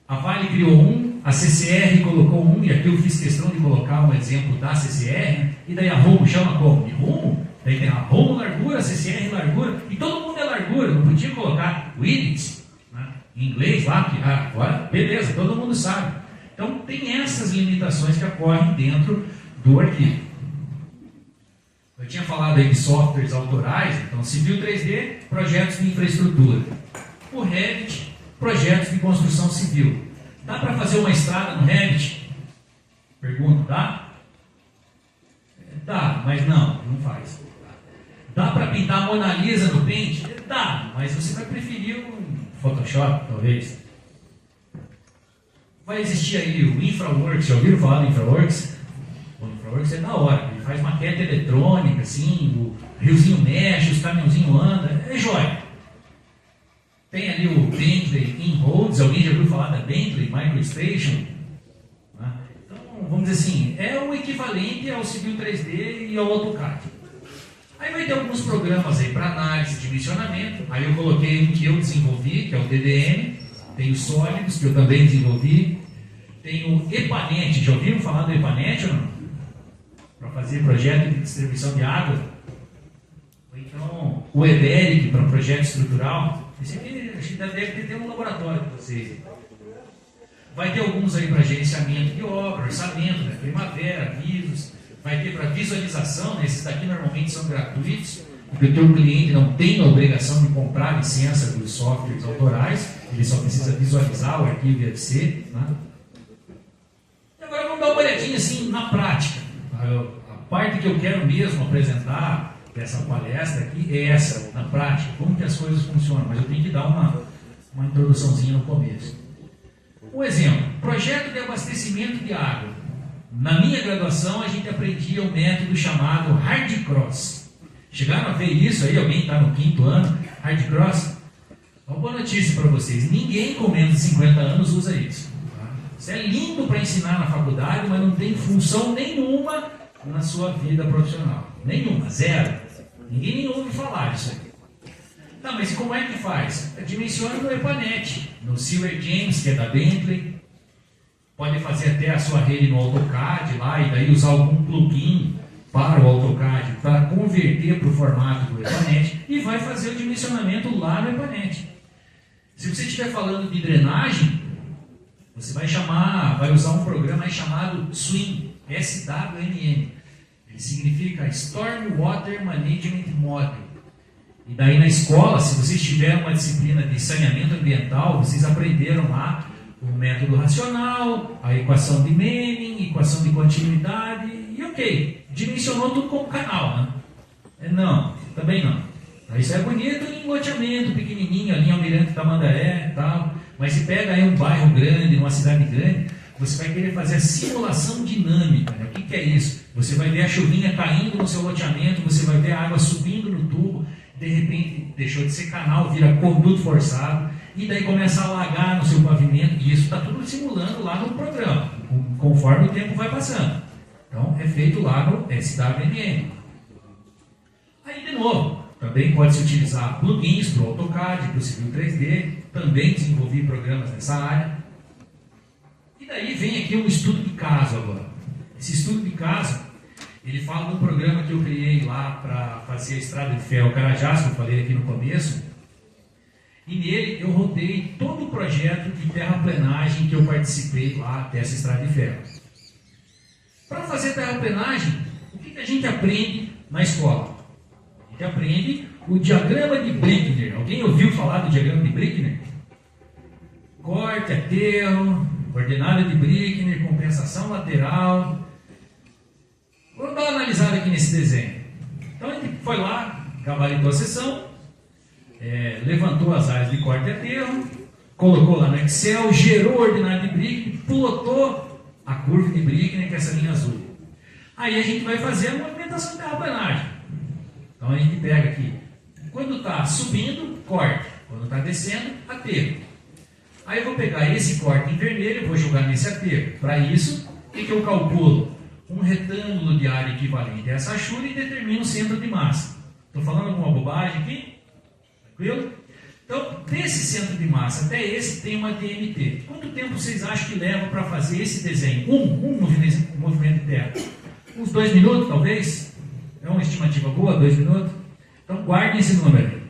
A Vale criou um, a CCR colocou um, e aqui eu fiz questão de colocar um exemplo da CCR, e daí a Rumo chama como? De Rumo? Daí tem a Rumo largura, a CCR largura, e todo mundo é largura, não podia colocar width, né, em inglês lá, que agora, beleza, todo mundo sabe. Então tem essas limitações que ocorrem dentro do arquivo. Eu tinha falado aí de softwares autorais, então Civil 3D, projetos de infraestrutura. O Revit, projetos de construção civil. Dá para fazer uma estrada no Revit? Pergunto, dá? Dá, mas não faz. Dá para pintar a Mona Lisa no Paint? Dá, mas você vai preferir um Photoshop, talvez. Vai existir aí o InfraWorks, já ouviram falar do InfraWorks? O InfraWorks é da hora. faz maquete eletrônica, assim, o riozinho mexe, os caminhãozinhos andam, é jóia. Tem ali o Bentley In-Roads, alguém já ouviu falar da Bentley MicroStation? Né? Então, vamos dizer assim, é o equivalente ao Civil 3D e ao AutoCAD. Aí vai ter alguns programas aí para análise de dimensionamento, aí eu coloquei um que eu desenvolvi, que é o DDM, tem o Sólidos, que eu também desenvolvi, tem o EPANET, já ouviram falar do EPANET ou não? Para fazer projeto de distribuição de água. Ou então o EBERIC para projeto estrutural. Esse aqui acho que deve ter um laboratório para vocês. Vai ter alguns aí para gerenciamento de obra, orçamento, né? Primavera, avisos. Vai ter para visualização, né? Esses daqui normalmente são gratuitos, porque o teu cliente não tem a obrigação de comprar a licença dos softwares autorais, ele só precisa visualizar o arquivo IFC. Né? E agora vamos dar uma olhadinha assim na prática. A parte que eu quero mesmo apresentar dessa palestra aqui é essa, na prática, como que as coisas funcionam, mas eu tenho que dar uma introduçãozinha no começo. Um exemplo, projeto de abastecimento de água. Na minha graduação, a gente aprendia um método chamado Hard Cross. Chegaram a ver isso aí? Alguém está no 5º ano? Hard Cross? Uma boa notícia para vocês. Ninguém com menos de 50 anos usa isso. Tá? Isso é lindo para ensinar na faculdade, mas não tem função nenhuma na sua vida profissional. Nenhuma, zero. Ninguém nem ouve falar disso aí. Não, mas como é que faz? Dimensiona no EPANET, no Silver James, que é da Bentley. Pode fazer até a sua rede no AutoCAD lá e daí usar algum plugin para o AutoCAD para converter para o formato do EPANET e vai fazer o dimensionamento lá no EPANET. Se você estiver falando de drenagem, você vai usar um programa chamado SWMM, SWMM. Ele significa Storm Water Management Model. E daí na escola, se vocês tiverem uma disciplina de saneamento ambiental, vocês aprenderam lá o método racional, a equação de Manning, equação de continuidade, e ok, dimensionou tudo como canal, né? Não, também não. Isso é bonito em loteamento pequenininho, ali em Almirante Tamandaré e tal, mas se pega aí um bairro grande, uma cidade grande, você vai querer fazer a simulação dinâmica, né? O que é isso? Você vai ver a chuvinha caindo no seu loteamento, você vai ver a água subindo no tubo, de repente deixou de ser canal, vira conduto forçado, e daí começa a alagar no seu pavimento, e isso está tudo simulando lá no programa, conforme o tempo vai passando. Então, é feito lá no SWMM. Aí, de novo, também pode-se utilizar plugins para o AutoCAD, para o Civil 3D, também desenvolvi programas nessa área. E daí vem aqui um estudo de caso agora. Esse estudo de caso, ele fala de um programa que eu criei lá para fazer a estrada de ferro Carajás, que eu falei aqui no começo. E nele eu rodei todo o projeto de terraplenagem que eu participei lá dessa estrada de ferro. Para fazer terraplenagem, o que a gente aprende na escola? A gente aprende o diagrama de Brickner. Alguém ouviu falar do diagrama de Brickner? Corte, aterro, coordenada de Brickner, compensação lateral. Vamos dar uma analisada aqui nesse desenho. Então a gente foi lá, gabaritou a seção, levantou as áreas de corte e aterro, colocou lá no Excel, gerou o ordenado de Brickner, plotou a curva de Brickner, que é essa linha azul. Aí a gente vai fazer a movimentação de terraplenagem. Então a gente pega aqui, quando está subindo, corte, quando está descendo, aterro. Aí eu vou pegar esse corte em vermelho e vou jogar nesse aterro. Para isso, o que eu calculo? Um retângulo de área equivalente a essa achura e determino o centro de massa. Estou falando alguma bobagem aqui? Tranquilo? Então, desse centro de massa até esse tem uma DMT. Quanto tempo vocês acham que leva para fazer esse desenho? Um movimento de terra. Uns 2 minutos, talvez? É uma estimativa boa, 2 minutos? Então, guardem esse número.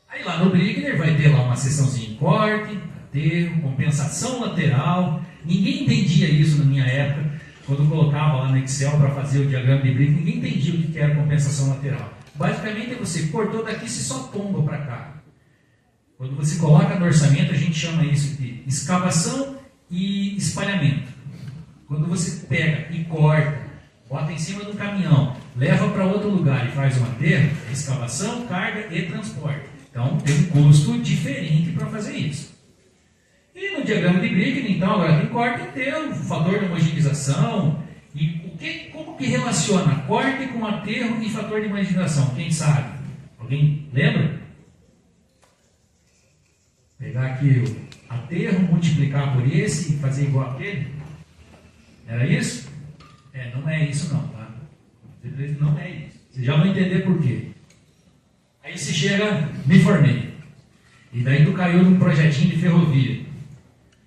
Aí lá no Brickner vai ter lá uma seçãozinha em corte, aterro, compensação lateral. Ninguém entendia isso na minha época. Quando eu colocava lá no Excel para fazer o diagrama de Brickner, ninguém entendia o que era compensação lateral. Basicamente é você cortou daqui, você só tomba para cá. Quando você coloca no orçamento, a gente chama isso de escavação e espalhamento. Quando você pega e corta, bota em cima do caminhão, leva para outro lugar e faz um aterro, é escavação, carga e transporte. Então tem um custo diferente para fazer isso. E no diagrama de Brickner, então, agora tem corte inteiro, fator de homogeneização, E como que relaciona corte com aterro e fator de marginação? Quem sabe? Alguém lembra? Pegar aqui o aterro, multiplicar por esse e fazer igual aquele? Era isso? Não é isso não, tá? Não é isso. Vocês já vão entender por quê. Aí você chega, me formei. E daí tu caiu num projetinho de ferrovia.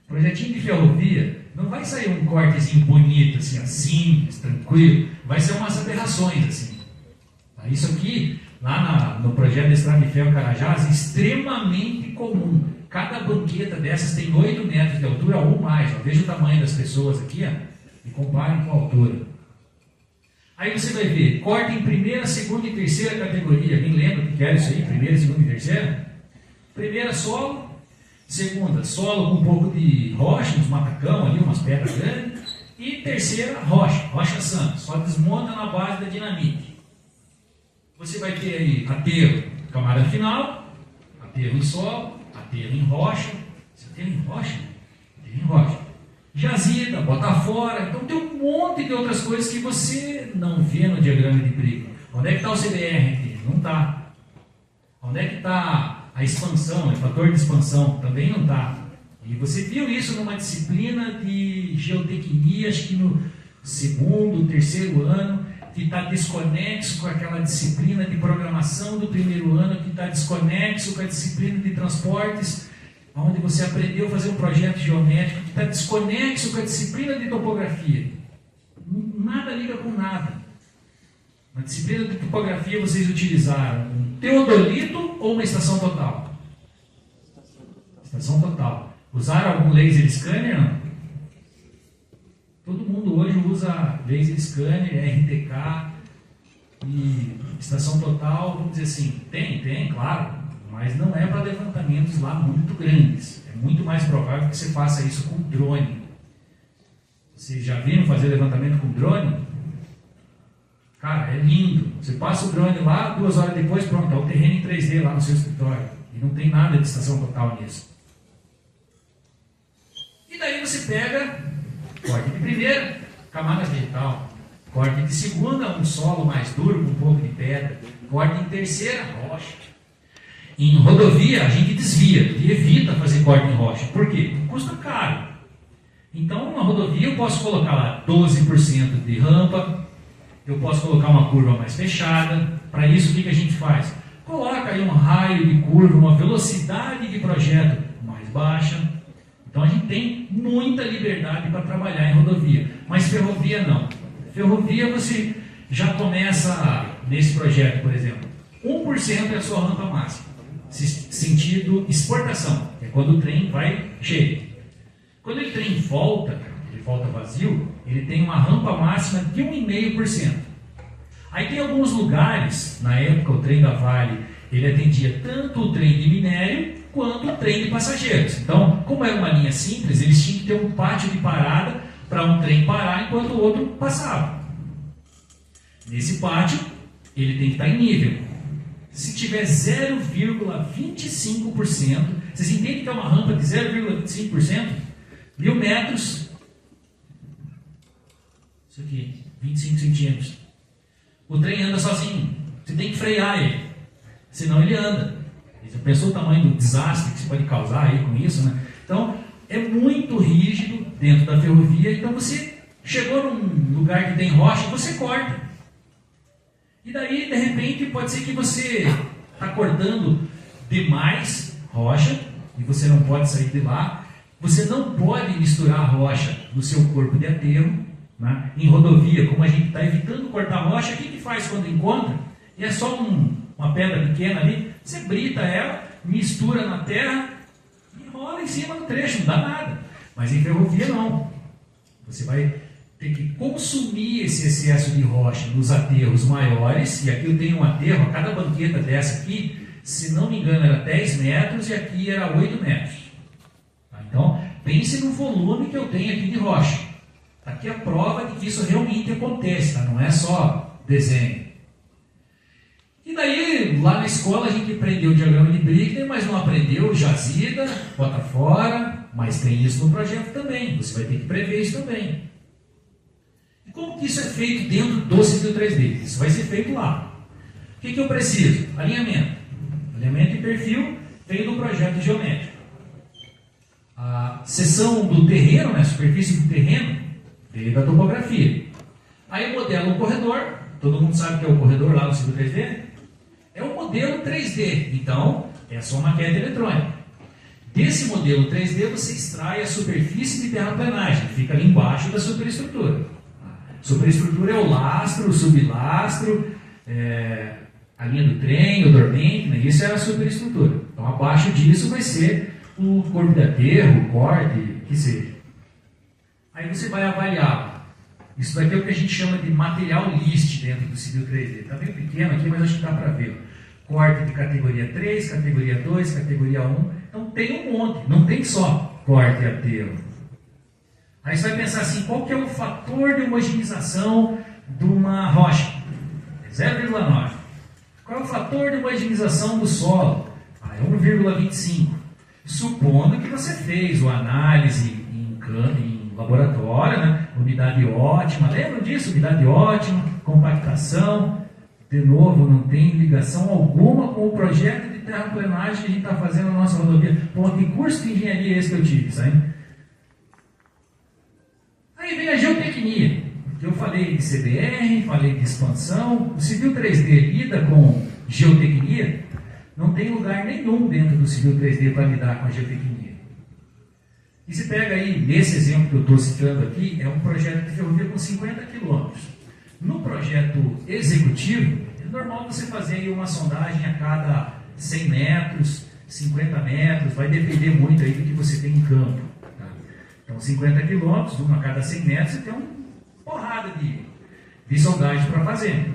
Projetinho de ferrovia, não vai sair um cortezinho bonito, assim, simples, tranquilo. Vai ser umas aberrações, assim. Isso aqui, lá no projeto da Estrada de Ferro Carajás, é extremamente comum. Cada banqueta dessas tem 8 metros de altura ou mais. Ó. Veja o tamanho das pessoas aqui, ó, e comparem com a altura. Aí você vai ver, corte em primeira, segunda e terceira categoria. Alguém lembra o que era isso aí? Primeira, segunda e terceira? Primeira, solo. Segunda, solo com um pouco de rocha, uns macacão ali, umas pedras grandes. E terceira, rocha santa. Só desmonta na base da dinamite. Você vai ter aí aterro, camada final, aterro em solo, aterro em rocha. Aterro em rocha? Aterro em rocha. Jazida, bota fora. Então tem um monte de outras coisas que você não vê no diagrama de Briggs. Onde é que está o CDR aqui? Não está. Onde é que está a expansão, o fator de expansão? Também não está. E você viu isso numa disciplina de geotecnia, acho que no segundo, terceiro ano, que está desconexo com aquela disciplina de programação do primeiro ano, que está desconexo com a disciplina de transportes, onde você aprendeu a fazer um projeto geométrico, que está desconexo com a disciplina de topografia. Nada liga com nada. Na disciplina de topografia vocês utilizaram um teodolito ou uma estação total? Estação total. Usaram algum laser scanner? Não? Todo mundo hoje usa laser scanner, RTK e estação total, vamos dizer assim, tem, claro, mas não é para levantamentos lá muito grandes. É muito mais provável que você faça isso com drone. Vocês já viram fazer levantamento com drone? Cara, é lindo. Você passa o drone lá, 2 horas depois, pronto, está o terreno em 3D lá no seu escritório. E não tem nada de estação total nisso. E daí você pega corte de primeira, camada vegetal. Corte de segunda, um solo mais duro com um pouco de pedra. Corte em terceira, rocha. Em rodovia, a gente desvia e evita fazer corte em rocha. Por quê? Custa caro. Então, na rodovia, eu posso colocar lá 12% de rampa. Eu posso colocar uma curva mais fechada. Para isso, o que a gente faz? Coloca aí um raio de curva, uma velocidade de projeto mais baixa. Então, a gente tem muita liberdade para trabalhar em rodovia. Mas ferrovia, não. Ferrovia, você já começa, nesse projeto, por exemplo, 1% é a sua rampa máxima. Sentido exportação, é quando o trem vai cheio. Quando o trem volta, ele volta vazio, ele tem uma rampa máxima de 1,5%. Aí tem alguns lugares, na época o trem da Vale, ele atendia tanto o trem de minério quanto o trem de passageiros. Então, como era uma linha simples, eles tinham que ter um pátio de parada para um trem parar enquanto o outro passava. Nesse pátio, ele tem que estar em nível. Se tiver 0,25%, vocês entendem que é uma rampa de 0,25%? 1.000 metros, isso aqui, 25 centímetros. O trem anda sozinho, você tem que frear ele, senão ele anda. Você pensou o tamanho do desastre que você pode causar aí com isso, né? Então, é muito rígido dentro da ferrovia. Então, você chegou num lugar que tem rocha, você corta. E daí, de repente, pode ser que você está cortando demais rocha e você não pode sair de lá. Você não pode misturar a rocha no seu corpo de aterro. Né? Em rodovia, como a gente está evitando cortar rocha, o que faz quando encontra? E é só uma pedra pequena ali, você brita ela, mistura na terra e rola em cima do trecho, não dá nada. Mas em ferrovia não. Você vai ter que consumir esse excesso de rocha nos aterros maiores, e aqui eu tenho um aterro, a cada banqueta dessa aqui, se não me engano era 10 metros e aqui era 8 metros. Tá? Então, pense no volume que eu tenho aqui de rocha. Aqui é a prova de que isso realmente acontece, tá? Não é só desenho. E daí, lá na escola a gente aprendeu o diagrama de Briggs, mas não aprendeu jazida, bota fora, mas tem isso no projeto também, você vai ter que prever isso também. E como que isso é feito dentro do Civil 3D? Isso vai ser feito lá. O que eu preciso? Alinhamento. Alinhamento e perfil veio do projeto geométrico. A seção do terreno, né, a superfície do terreno, veio da topografia. Aí eu modelo o corredor. Todo mundo sabe que é o corredor lá no Civil 3D? É um modelo 3D. Então, é só maquete eletrônica. Desse modelo 3D, você extrai a superfície de terraplenagem, que fica ali embaixo da superestrutura. Superestrutura é o lastro, o sublastro, a linha do trem, o dormente, né? Isso é a superestrutura. Então, abaixo disso vai ser o corpo de aterro, o corte, que seja. Aí você vai avaliar. Isso daqui é o que a gente chama de material list dentro do Civil 3D. Está bem pequeno aqui, mas acho que dá para ver. Corte de categoria 3, categoria 2, categoria 1. Então tem um monte, não tem só corte e aterro. Aí você vai pensar assim, qual que é o fator de homogeneização de uma rocha? É 0,9. Qual é o fator de homogeneização do solo? É 1,25. Supondo que você fez a análise em laboratório, né? Umidade ótima, lembra disso? Umidade ótima, compactação. De novo, não tem ligação alguma com o projeto de terraplenagem que a gente está fazendo na nossa rodovia. Pô, que curso de engenharia esse que eu tive, sabe? Aí vem a geotecnia, que eu falei de CBR, falei de expansão. O Civil 3D lida com geotecnia, não tem lugar nenhum dentro do Civil 3D para lidar com a geotecnia. E se pega aí, nesse exemplo que eu estou citando aqui, é um projeto de ferrovia com 50 quilômetros. No projeto executivo, é normal você fazer aí uma sondagem a cada 100 metros, 50 metros, vai depender muito aí do que você tem em campo. Tá? Então, 50 quilômetros, uma a cada 100 metros, você tem uma porrada de sondagem para fazer.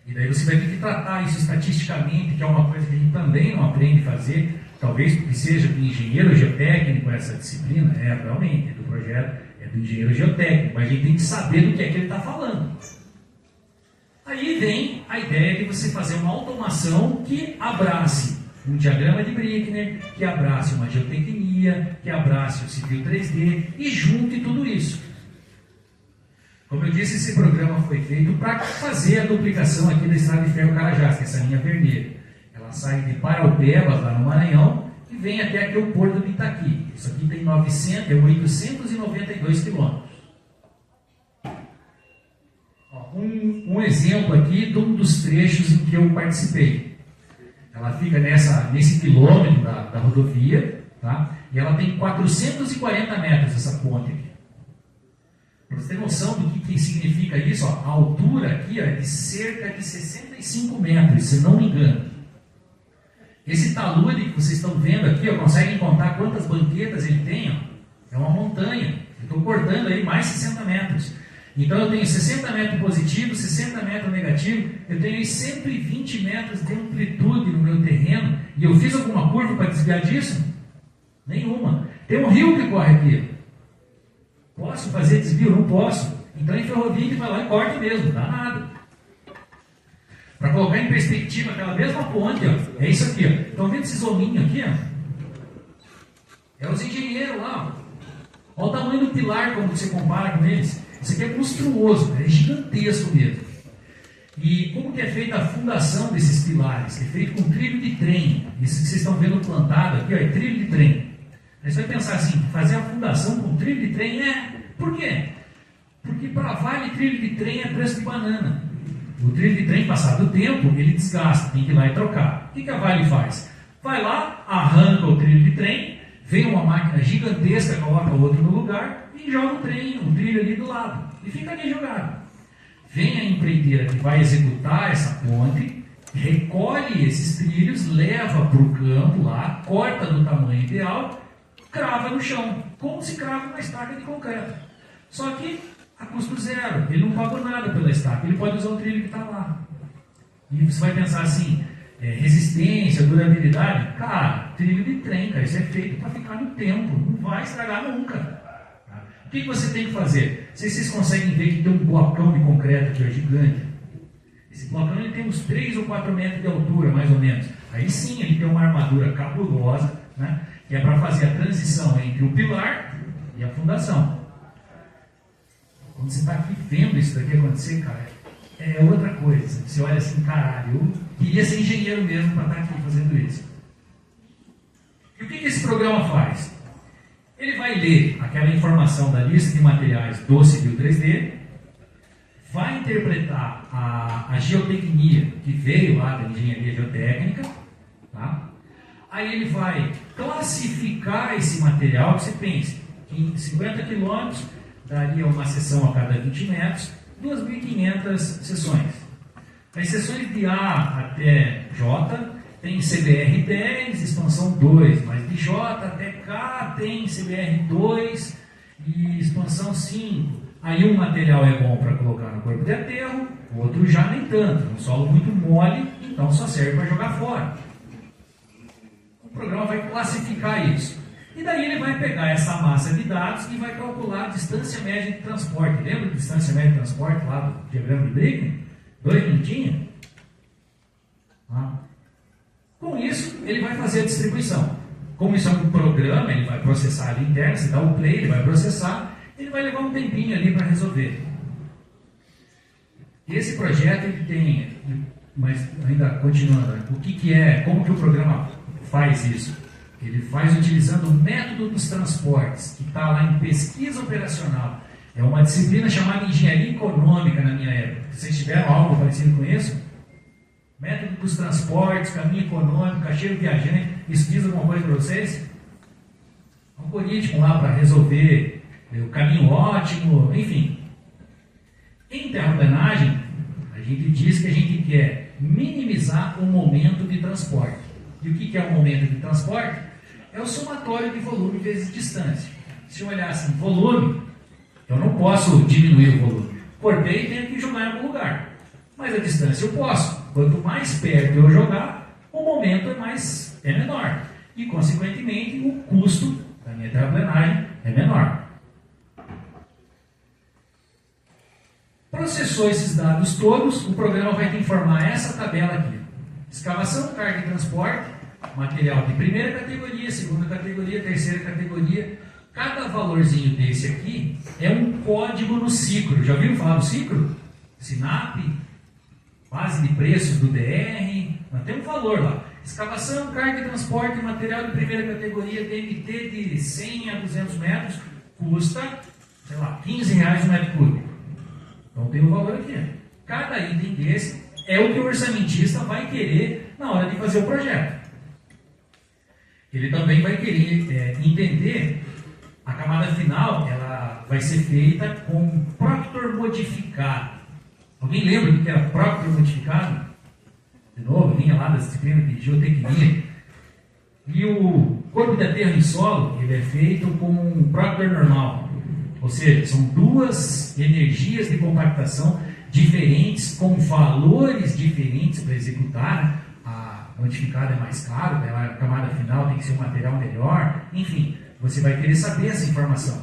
E daí você vai ter que tratar isso estatisticamente, que é uma coisa que a gente também não aprende a fazer, talvez porque seja do engenheiro geotécnico essa disciplina, realmente, do projeto. É do engenheiro geotécnico, mas a gente tem que saber do que é que ele está falando. Aí vem a ideia de você fazer uma automação que abrace um diagrama de Brickner, que abrace uma geotecnia, que abrace o Civil 3D e junte tudo isso. Como eu disse, esse programa foi feito para fazer a duplicação aqui da Estrada de Ferro Carajás, que é essa linha vermelha. Ela sai de Paraupebas, lá no Maranhão, e vem até aqui o Porto de Itaqui. Isso aqui tem 892 quilômetros. Um exemplo aqui de um dos trechos em que eu participei. Ela fica nesse quilômetro da rodovia, tá? E ela tem 440 metros, essa ponte aqui. Para você ter noção do que significa isso, a altura aqui é de cerca de 65 metros, se não me engano. Esse talude que vocês estão vendo aqui, conseguem contar quantas banquetas ele tem? É uma montanha. Eu estou cortando aí mais 60 metros. Então eu tenho 60 metros positivo, 60 metros negativo, eu tenho aí 120 metros de amplitude no meu terreno, e eu fiz alguma curva para desviar disso? Nenhuma. Tem um rio que corre aqui. Posso fazer desvio? Não posso. Então em ferrovia a gente vai lá e corta mesmo, não dá nada. Para colocar em perspectiva aquela mesma ponte, é isso aqui. Estão vendo esses hominhos aqui? É os engenheiros lá. Olha o tamanho do pilar quando você compara com eles. Isso aqui é monstruoso, é gigantesco mesmo. E como que é feita a fundação desses pilares? É feito com trilho de trem. Isso que vocês estão vendo plantado aqui, é trilho de trem. Aí você vai pensar assim, fazer a fundação com trilho de trem Por quê? Porque para vale trilho de trem é preço de banana. O trilho de trem, passado o tempo, ele desgasta, tem que ir lá e trocar. O que a Vale faz? Vai lá, arranca o trilho de trem, vem uma máquina gigantesca, coloca o outro no lugar e joga o trilho ali do lado. E fica ali jogado. Vem a empreiteira que vai executar essa ponte, recolhe esses trilhos, leva para o campo lá, corta no tamanho ideal, crava no chão, como se crava uma estaca de concreto. Só que a custo zero, ele não pagou nada pela estaca, ele pode usar o trilho que está lá. E você vai pensar assim, resistência, durabilidade, cara, trilho de trem, cara, isso é feito para ficar no tempo, não vai estragar nunca. Tá? O que você tem que fazer? Não sei se vocês conseguem ver que tem um blocão de concreto aqui, gigante. Esse blocão ele tem uns 3 ou 4 metros de altura, mais ou menos. Aí sim, ele tem uma armadura cabulosa, né, que é para fazer a transição entre o pilar e a fundação. Quando você está aqui vendo isso daqui acontecer, cara, é outra coisa. Você olha assim, caralho, eu queria ser engenheiro mesmo para estar aqui fazendo isso. E o que esse programa faz? Ele vai ler aquela informação da lista de materiais do Civil 3D, vai interpretar a geotecnia que veio lá da engenharia geotécnica, tá? Aí ele vai classificar esse material, que você pensa, que em 50 quilômetros daria uma seção a cada 20 metros, 2.500 seções. As seções de A até J tem CBR 10, expansão 2, mas de J até K tem CBR 2 e expansão 5. Aí um material é bom para colocar no corpo de aterro, o outro já nem tanto. Um solo muito mole, então só serve para jogar fora. O programa vai classificar isso. E daí ele vai pegar essa massa de dados e vai calcular a distância média de transporte. Lembra da distância média de transporte lá do diagrama de Brigman? 2 minutinhos? Com isso, ele vai fazer a distribuição. Como isso é um programa, ele vai processar ali interno, você dá o play, ele vai processar, ele vai levar um tempinho ali para resolver. Esse projeto ele tem, mas ainda continuando, o que é, como que o programa faz isso? Ele faz utilizando o método dos transportes, que está lá em pesquisa operacional. É uma disciplina chamada engenharia econômica na minha época. Vocês tiveram algo parecido com isso? Método dos transportes, caminho econômico, caixeiro viajante, isso diz alguma coisa para vocês? Algoritmo lá para resolver o caminho ótimo, enfim. Em terraplanagem, a gente diz que a gente quer minimizar o momento de transporte. E o que é o momento de transporte? É o somatório de volume vezes distância. Se eu olhar assim, volume, eu não posso diminuir o volume. Cortei e tenho que jogar em algum lugar. Mas a distância eu posso. Quanto mais perto eu jogar, o momento é menor. E, consequentemente, o custo da minha terraplanagem é menor. Processou esses dados todos, o programa vai te informar essa tabela aqui. Escavação, carga e transporte, material de primeira categoria, segunda categoria, terceira categoria. Cada valorzinho desse aqui é um código no ciclo. Já ouviram falar do ciclo? SINAP, base de preços do DR, mas tem um valor lá. Escavação, carga e transporte, material de primeira categoria, DMT de 100 a 200 metros, custa, sei lá, R$15 o metro cúbico. Então tem um valor aqui. Cada item desse é o que o orçamentista vai querer na hora de fazer o projeto. Ele também vai querer entender a camada final, ela vai ser feita com Proctor modificado. Alguém lembra do que era Proctor modificado? De novo, vinha lá da disciplina de geotecnia. E o corpo de aterro em solo, ele é feito com um Proctor normal. Ou seja, são duas energias de compactação diferentes, com valores diferentes para executar. A modificada é mais caro, a camada final tem que ser um material melhor. Enfim, você vai querer saber essa informação.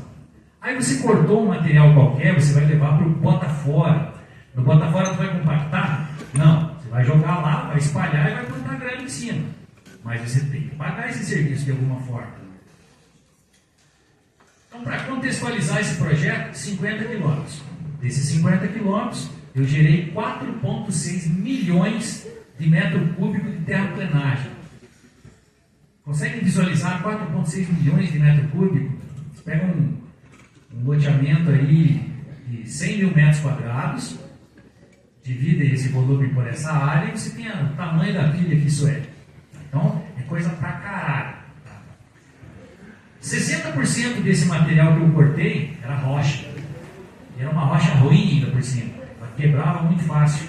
Aí você cortou um material qualquer, você vai levar para o bota fora. No bota fora tu vai compactar? Não. Você vai jogar lá, vai espalhar e vai plantar grana em cima. Mas você tem que pagar esse serviço de alguma forma. Então, para contextualizar esse projeto, 50 quilômetros. Desses 50 quilômetros, eu gerei 4,6 milhões de metro cúbico de terraplanagem. Conseguem visualizar 4,6 milhões de metro cúbico? Você pega um loteamento aí de 100 mil metros quadrados, divide esse volume por essa área e você tem o tamanho da pilha que isso é. Então, é coisa pra caralho. 60% desse material que eu cortei era rocha. E era uma rocha ruim ainda por cima. Ela quebrava muito fácil.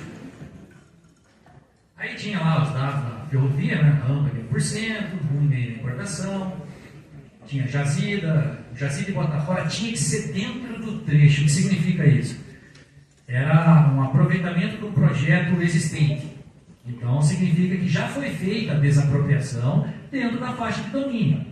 Aí tinha lá os dados da ferrovia, né? Rampa de 1%, ruim de importação. Tinha jazida. O jazido de bota fora tinha que ser dentro do trecho. O que significa isso? Era um aproveitamento do projeto existente. Então significa que já foi feita a desapropriação dentro da faixa de domínio.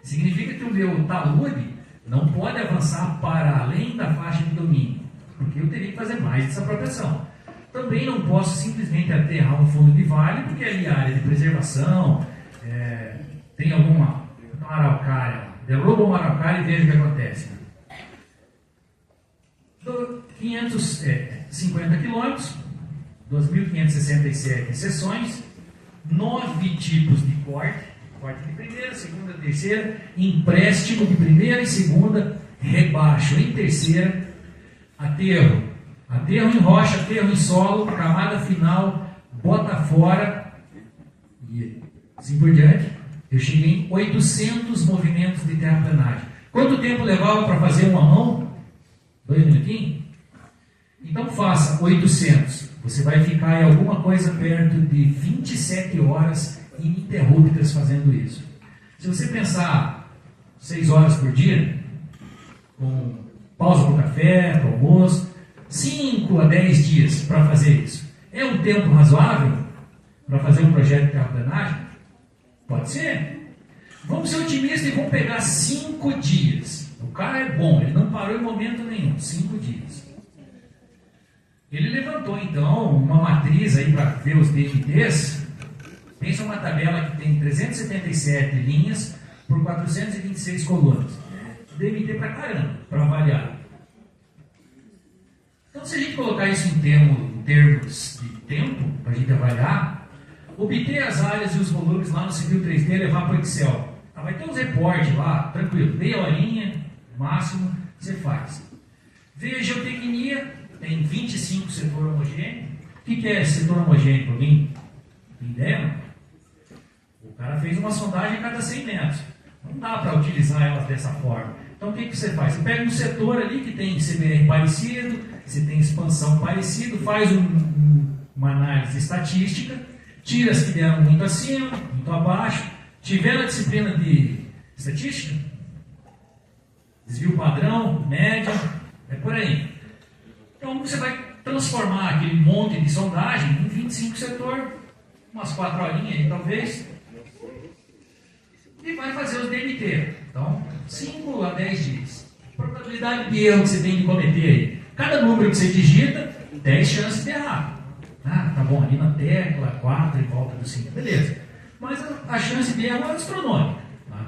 Significa que o meu talude não pode avançar para além da faixa de domínio, porque eu teria que fazer mais desapropriação. Também não posso simplesmente aterrar um fundo de vale, porque ali a área de preservação, tem alguma araucária. Derruba uma araucária e veja o que acontece. 50 quilômetros, 2.567 seções, 9 tipos de corte de primeira, segunda, terceira, empréstimo de primeira e segunda, rebaixo em terceira, aterro em rocha, aterro em solo, camada final, bota fora, e assim por diante. Eu cheguei em 800 movimentos de terraplanagem. Quanto tempo levava para fazer uma mão? 2 minutinhos? Então faça 800. Você vai ficar em alguma coisa perto de 27 horas ininterruptas fazendo isso. Se você pensar 6 horas por dia, com pausa para o café, para o almoço, 5 a 10 dias para fazer isso. É um tempo razoável para fazer um projeto de terraplanagem? Pode ser. Vamos ser otimistas e vamos pegar 5 dias. O cara é bom, ele não parou em momento nenhum. 5 dias. Ele levantou então uma matriz aí para ver os DMTs. Pensa uma tabela que tem 377 linhas por 426 colunas. DMT para caramba, para avaliar. Então, se a gente colocar isso em termos de tempo, para a gente avaliar, obter as áreas e os volumes lá no Civil 3D, levar para o Excel. Vai ter uns reportes lá, tranquilo, meia horinha, máximo, você faz. Veja a geotecnia, tem 25 setor homogêneo. O que é setor homogêneo para mim? Tem ideia? O cara fez uma sondagem a cada 100 metros. Não dá para utilizar elas dessa forma. Então o que você faz? Você pega um setor ali que tem CBR parecido, você tem expansão parecido, faz uma análise estatística, tira as que deram muito acima, muito abaixo. Tiver a disciplina de estatística, desvio padrão, média, é por aí. Então você vai transformar aquele monte de sondagem em 25 setor, umas 4 horinhas aí talvez, e vai fazer os DMT. Então, 5 a 10 dias. Probabilidade de erro que você tem de cometer aí. Cada número que você digita, 10 chances de errar. Ah, tá bom, ali na tecla, 4 em volta do 5, beleza. Mas a chance de erro é astronômica. Tá?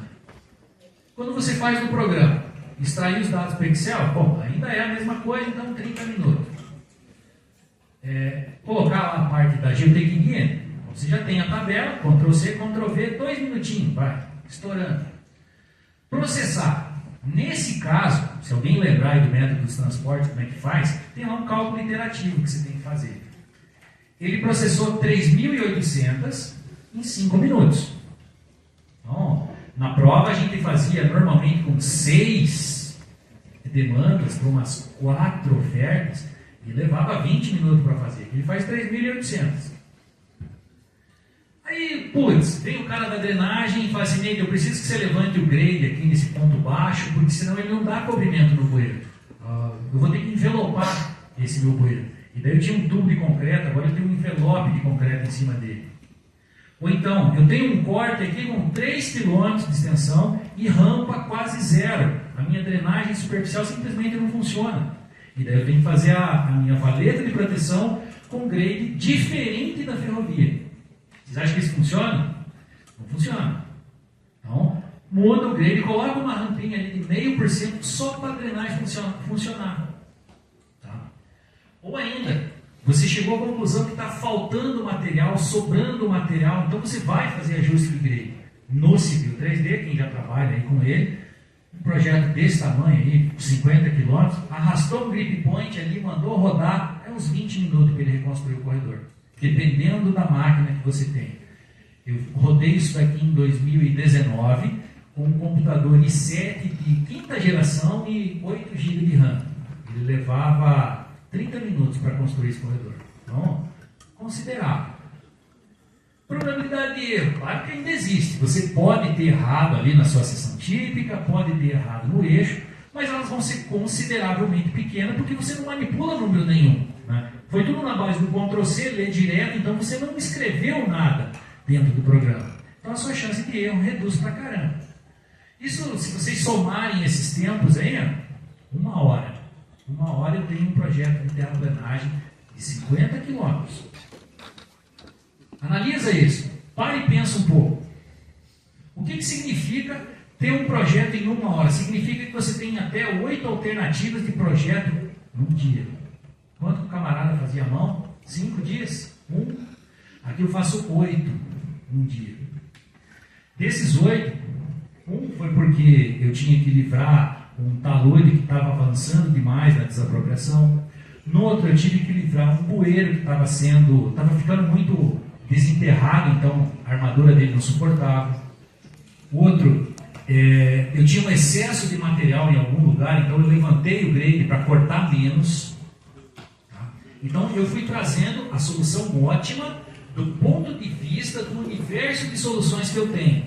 Quando você faz no programa, extrair os dados para o Excel, bom, ainda é a mesma coisa, então 30 minutos. Colocar lá a parte da geotecnia, você já tem a tabela, Ctrl+C, Ctrl+V, 2 minutinhos, vai, estourando. Processar. Nesse caso, se alguém lembrar aí do método dos transportes, como é que faz, tem lá um cálculo iterativo que você tem que fazer. Ele processou 3.800 em 5 minutos. Então, na prova a gente fazia normalmente com 6 demandas para umas 4 ofertas e levava 20 minutos para fazer. Ele faz 3.800. Aí, putz, vem o cara da drenagem e fala assim, Neide, eu preciso que você levante o grade aqui nesse ponto baixo, porque senão ele não dá cobrimento no bueiro. Eu vou ter que envelopar esse meu bueiro. E daí eu tinha um tubo de concreto, agora eu tenho um envelope de concreto em cima dele. Ou então, eu tenho um corte aqui com 3 km de extensão e rampa quase zero. A minha drenagem superficial simplesmente não funciona. E daí eu tenho que fazer a minha valeta de proteção com grade diferente da ferrovia. Vocês acham que isso funciona? Não funciona. Então, muda o grade e coloca uma rampinha ali de 0,5% só para a drenagem funcionar. Tá? Ou ainda, você chegou à conclusão que está faltando material, sobrando material, então você vai fazer ajuste de grade. No Civil 3D, quem já trabalha aí com ele, um projeto desse tamanho aí, 50 km, arrastou o grip point ali, mandou rodar, uns 20 minutos para ele reconstruir o corredor. Dependendo da máquina que você tem. Eu rodei isso daqui em 2019 com um computador i7 de 5ª geração e 8 GB de RAM. Ele levava 30 minutos para construir esse corredor. Então, considerável. Probabilidade de erro, claro que ainda existe. Você pode ter errado ali na sua seção típica, pode ter errado no eixo, mas elas vão ser consideravelmente pequenas porque você não manipula número nenhum. Né? Foi tudo na base do Ctrl+C, ler direto, então você não escreveu nada dentro do programa. Então a sua chance de erro reduz pra caramba. Isso, se vocês somarem esses tempos aí, 1 hora. 1 hora eu tenho um projeto de terraplanagem de 50 km. Analisa isso. Para e pensa um pouco. O que significa ter um projeto em 1 hora? Significa que você tem até 8 alternativas de projeto num dia. Quanto o camarada fazia a mão? 5 dias? 1. Aqui eu faço 8 num dia. Desses 8, 1 foi porque eu tinha que livrar um talude que estava avançando demais na desapropriação. No outro eu tive que livrar um bueiro que estava ficando muito desenterrado, então a armadura dele não suportava. O outro, eu tinha um excesso de material em algum lugar, então eu levantei o grade para cortar menos. Tá? Então eu fui trazendo a solução ótima do ponto de vista do universo de soluções que eu tenho.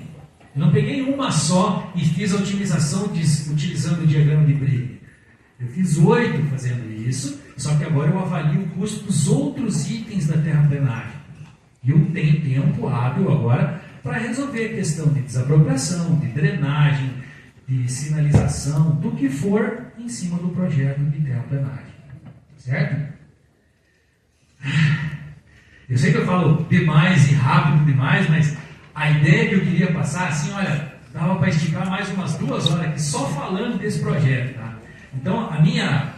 Eu não peguei uma só e fiz a otimização utilizando o diagrama de Brigg. Eu fiz 8 fazendo isso, só que agora eu avalio o custo dos outros itens da terraplenagem. E eu tenho tempo hábil agora para resolver a questão de desapropriação, de drenagem, de sinalização, do que for em cima do projeto de terraplenagem. Certo? Eu sei que eu falo demais e rápido demais, mas a ideia que eu queria passar, assim, olha, dava para esticar mais umas 2 horas aqui só falando desse projeto, tá? Então, a minha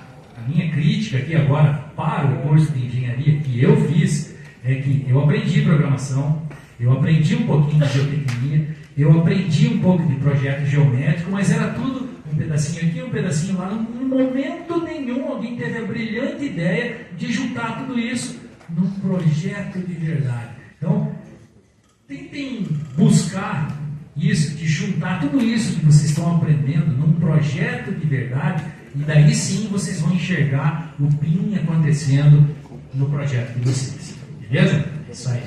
crítica aqui agora para o curso de engenharia que eu fiz é que eu aprendi programação, eu aprendi um pouquinho de geotecnia, eu aprendi um pouco de projeto geométrico, mas era tudo um pedacinho aqui, um pedacinho lá. Em momento nenhum alguém teve a brilhante ideia de juntar tudo isso num projeto de verdade. Então, tentem buscar isso, de juntar tudo isso que vocês estão aprendendo num projeto de verdade, e daí sim vocês vão enxergar o BIM acontecendo no projeto de vocês. Beleza? É isso aí.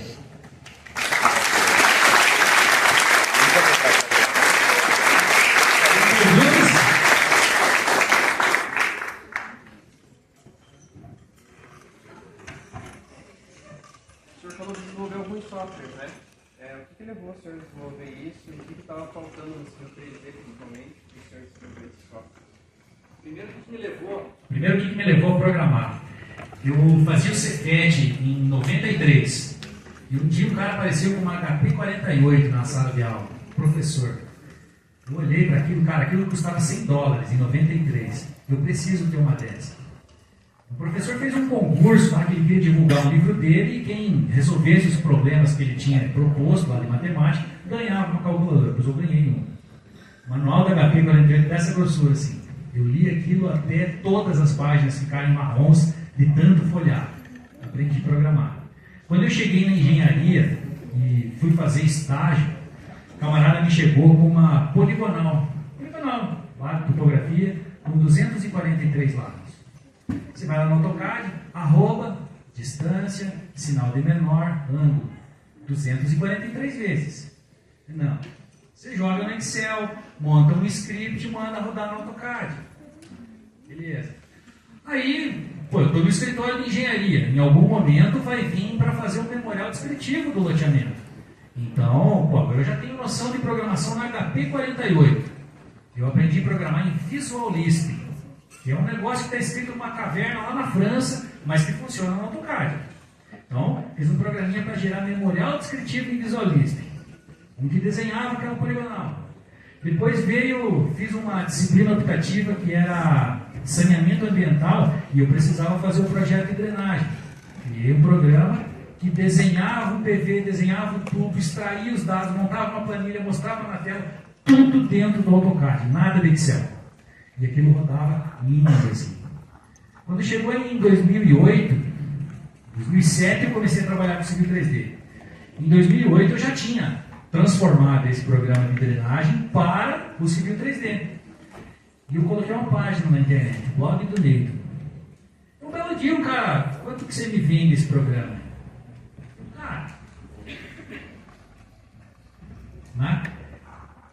O senhor falou que desenvolveu alguns softwares, né? O que levou o senhor a desenvolver isso e o que estava faltando no seu 3D, principalmente, para o senhor desenvolver esse software? Primeiro, o que me levou a programar? Eu fazia o Cefet em 93 e um dia um cara apareceu com uma HP 48 na sala de aula, professor. Eu olhei para aquilo, cara, aquilo custava $100 em 93. Eu preciso ter uma dessa. O professor fez um concurso lá que ele queria divulgar o livro dele e quem resolvesse os problemas que ele tinha proposto lá de matemática ganhava uma calculadora. Pois eu ganhei um manual da HP 48 dessa grossura assim. Eu li aquilo até todas as páginas ficarem marrons de tanto folhar. Aprendi a programar. Quando eu cheguei na engenharia e fui fazer estágio, o camarada me chegou com uma poligonal, lá de topografia, com 243 lados. Você vai lá no AutoCAD, arroba, distância, sinal de menor, ângulo, 243 vezes. Não. Você joga no Excel, monta um script e manda rodar no AutoCAD. Beleza. Aí, eu estou no escritório de engenharia. Em algum momento vai vir para fazer um memorial descritivo do loteamento. Então, agora eu já tenho noção de programação na HP 48. Eu aprendi a programar em Visual Lisp, que é um negócio que está escrito numa caverna lá na França, mas que funciona no AutoCAD. Então, fiz um programinha para gerar memorial descritivo em Visual Lisp. Um que desenhava aquela poligonal. Depois fiz uma disciplina optativa que era saneamento ambiental e eu precisava fazer um projeto de drenagem. Criei um programa que desenhava o PV, desenhava o tubo, extraía os dados, montava uma planilha, mostrava na tela, tudo dentro do AutoCAD, nada de Excel. E aquilo rodava lindo assim. Quando chegou em 2008, 2007 eu comecei a trabalhar com Civil 3D. Em 2008 eu já tinha transformado esse programa de drenagem para o Civil 3D. E eu coloquei uma página na internet, o blog do Neito. Um belo dia, um cara, quanto que você me vende esse programa? Né?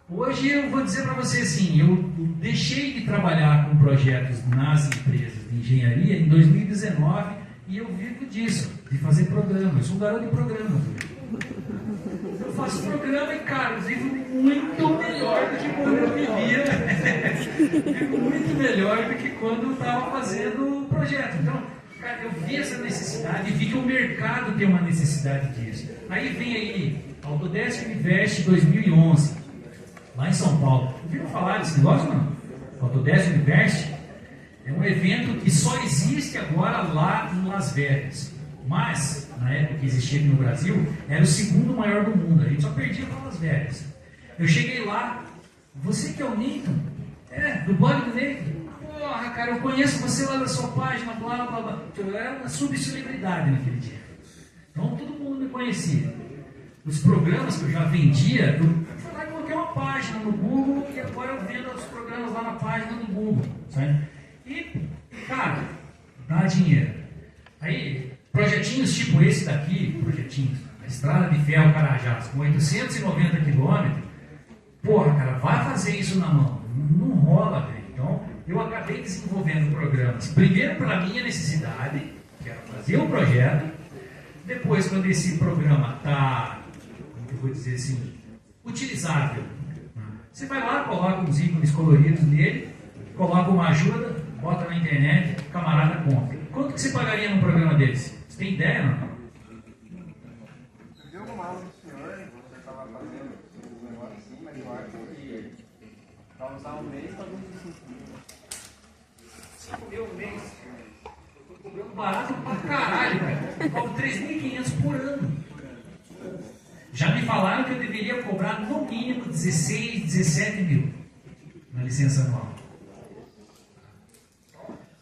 Hoje eu vou dizer para você assim, eu deixei de trabalhar com projetos nas empresas de engenharia em 2019 e eu vivo disso, de fazer programa. Eu sou um garoto de programa. Eu faço programa e, cara, eu vivo muito melhor do que quando eu vivia. Vivo muito melhor do que quando eu estava fazendo o projeto. Então, cara, eu vi essa necessidade e vi que o mercado tem uma necessidade disso. Aí vem aí, Autodesk Invest 2011, lá em São Paulo. Ouviram falar desse negócio, não? Autodesk Invest É um evento que só existe agora lá em Las Vegas. Mas, na época que existia aqui no Brasil, era o segundo maior do mundo. A gente só perdia para Las Vegas. Eu cheguei lá, você que é o Neyton? É, do blog do Neyton? Porra, cara, eu conheço você lá da sua página, blá, blá, blá. Eu era uma subcelebridade naquele dia. Então, todo mundo me conhecia. Os programas que eu já vendia, eu fui lá e coloquei uma página no Google e agora eu vendo os programas lá na página do Google, sabe? E, cara, dá dinheiro. Aí, projetinhos tipo esse daqui, projetinhos, a Estrada de Ferro Carajás, com 890 quilômetros, porra, cara, vai fazer isso na mão. Não rola, velho. Então, eu acabei desenvolvendo programas. Primeiro, para minha necessidade, que era fazer um projeto. Depois, quando esse programa está, como eu vou dizer assim, utilizável, você vai lá, coloca uns ícones coloridos nele, coloca uma ajuda, bota na internet, o camarada compra. Quanto que você pagaria num programa desse? Você tem ideia, não? Eu vi alguma aula do senhor, você estava fazendo um negócio assim, mas eu acho que para usar um mês está muito de 5 mil um mês. Eu estou cobrando barato pra caralho, cara. Eu cobro 3.500 por ano. Já me falaram que eu deveria cobrar no mínimo 16, 17 mil na licença anual.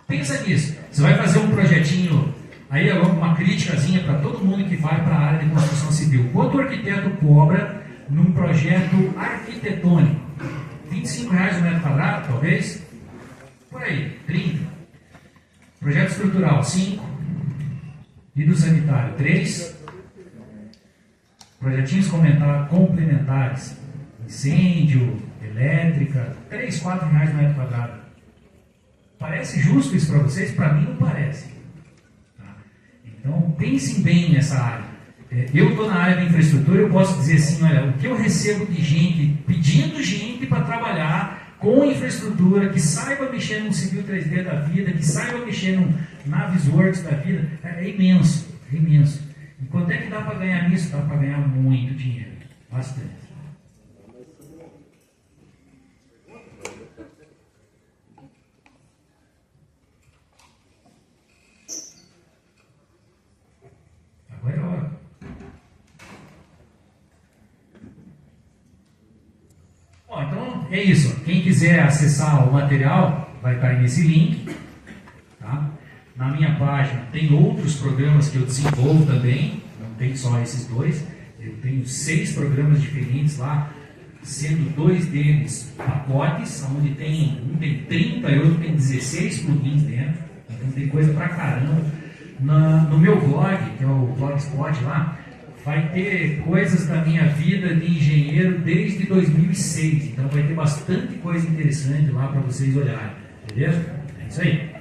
Pensa nisso. Você vai fazer um projetinho, aí é uma criticazinha para todo mundo que vai para a área de construção civil. Quanto o arquiteto cobra num projeto arquitetônico? R$25 o metro quadrado, talvez? Por aí, 30. Projeto estrutural, 5. Hidrossanitário, 3. Projetinhos complementares, incêndio, elétrica, 3, 4 reais o metro quadrado. Parece justo isso para vocês? Para mim não parece. Tá? Então pensem bem nessa área. Eu estou na área de infraestrutura, eu posso dizer assim, olha, o que eu recebo de gente, pedindo gente para trabalhar com infraestrutura, que saiba mexer num Civil 3D da vida, que saiba mexer num Navisworks da vida, é imenso, é imenso. E quanto é que dá para ganhar nisso? Dá para ganhar muito dinheiro, bastante. Agora é a hora. Bom, então é isso. Quem quiser acessar o material, vai estar aí nesse link. Tá? Na minha página tem outros programas que eu desenvolvo também, não tem só esses dois. Eu tenho 6 programas diferentes lá, sendo 2 deles pacotes, onde um tem 30 e outro tem 16 plugins dentro. Então tem coisa pra caramba. No meu blog, que é o Blogspot lá, vai ter coisas da minha vida de engenheiro desde 2006. Então vai ter bastante coisa interessante lá para vocês olharem. Beleza? É isso aí.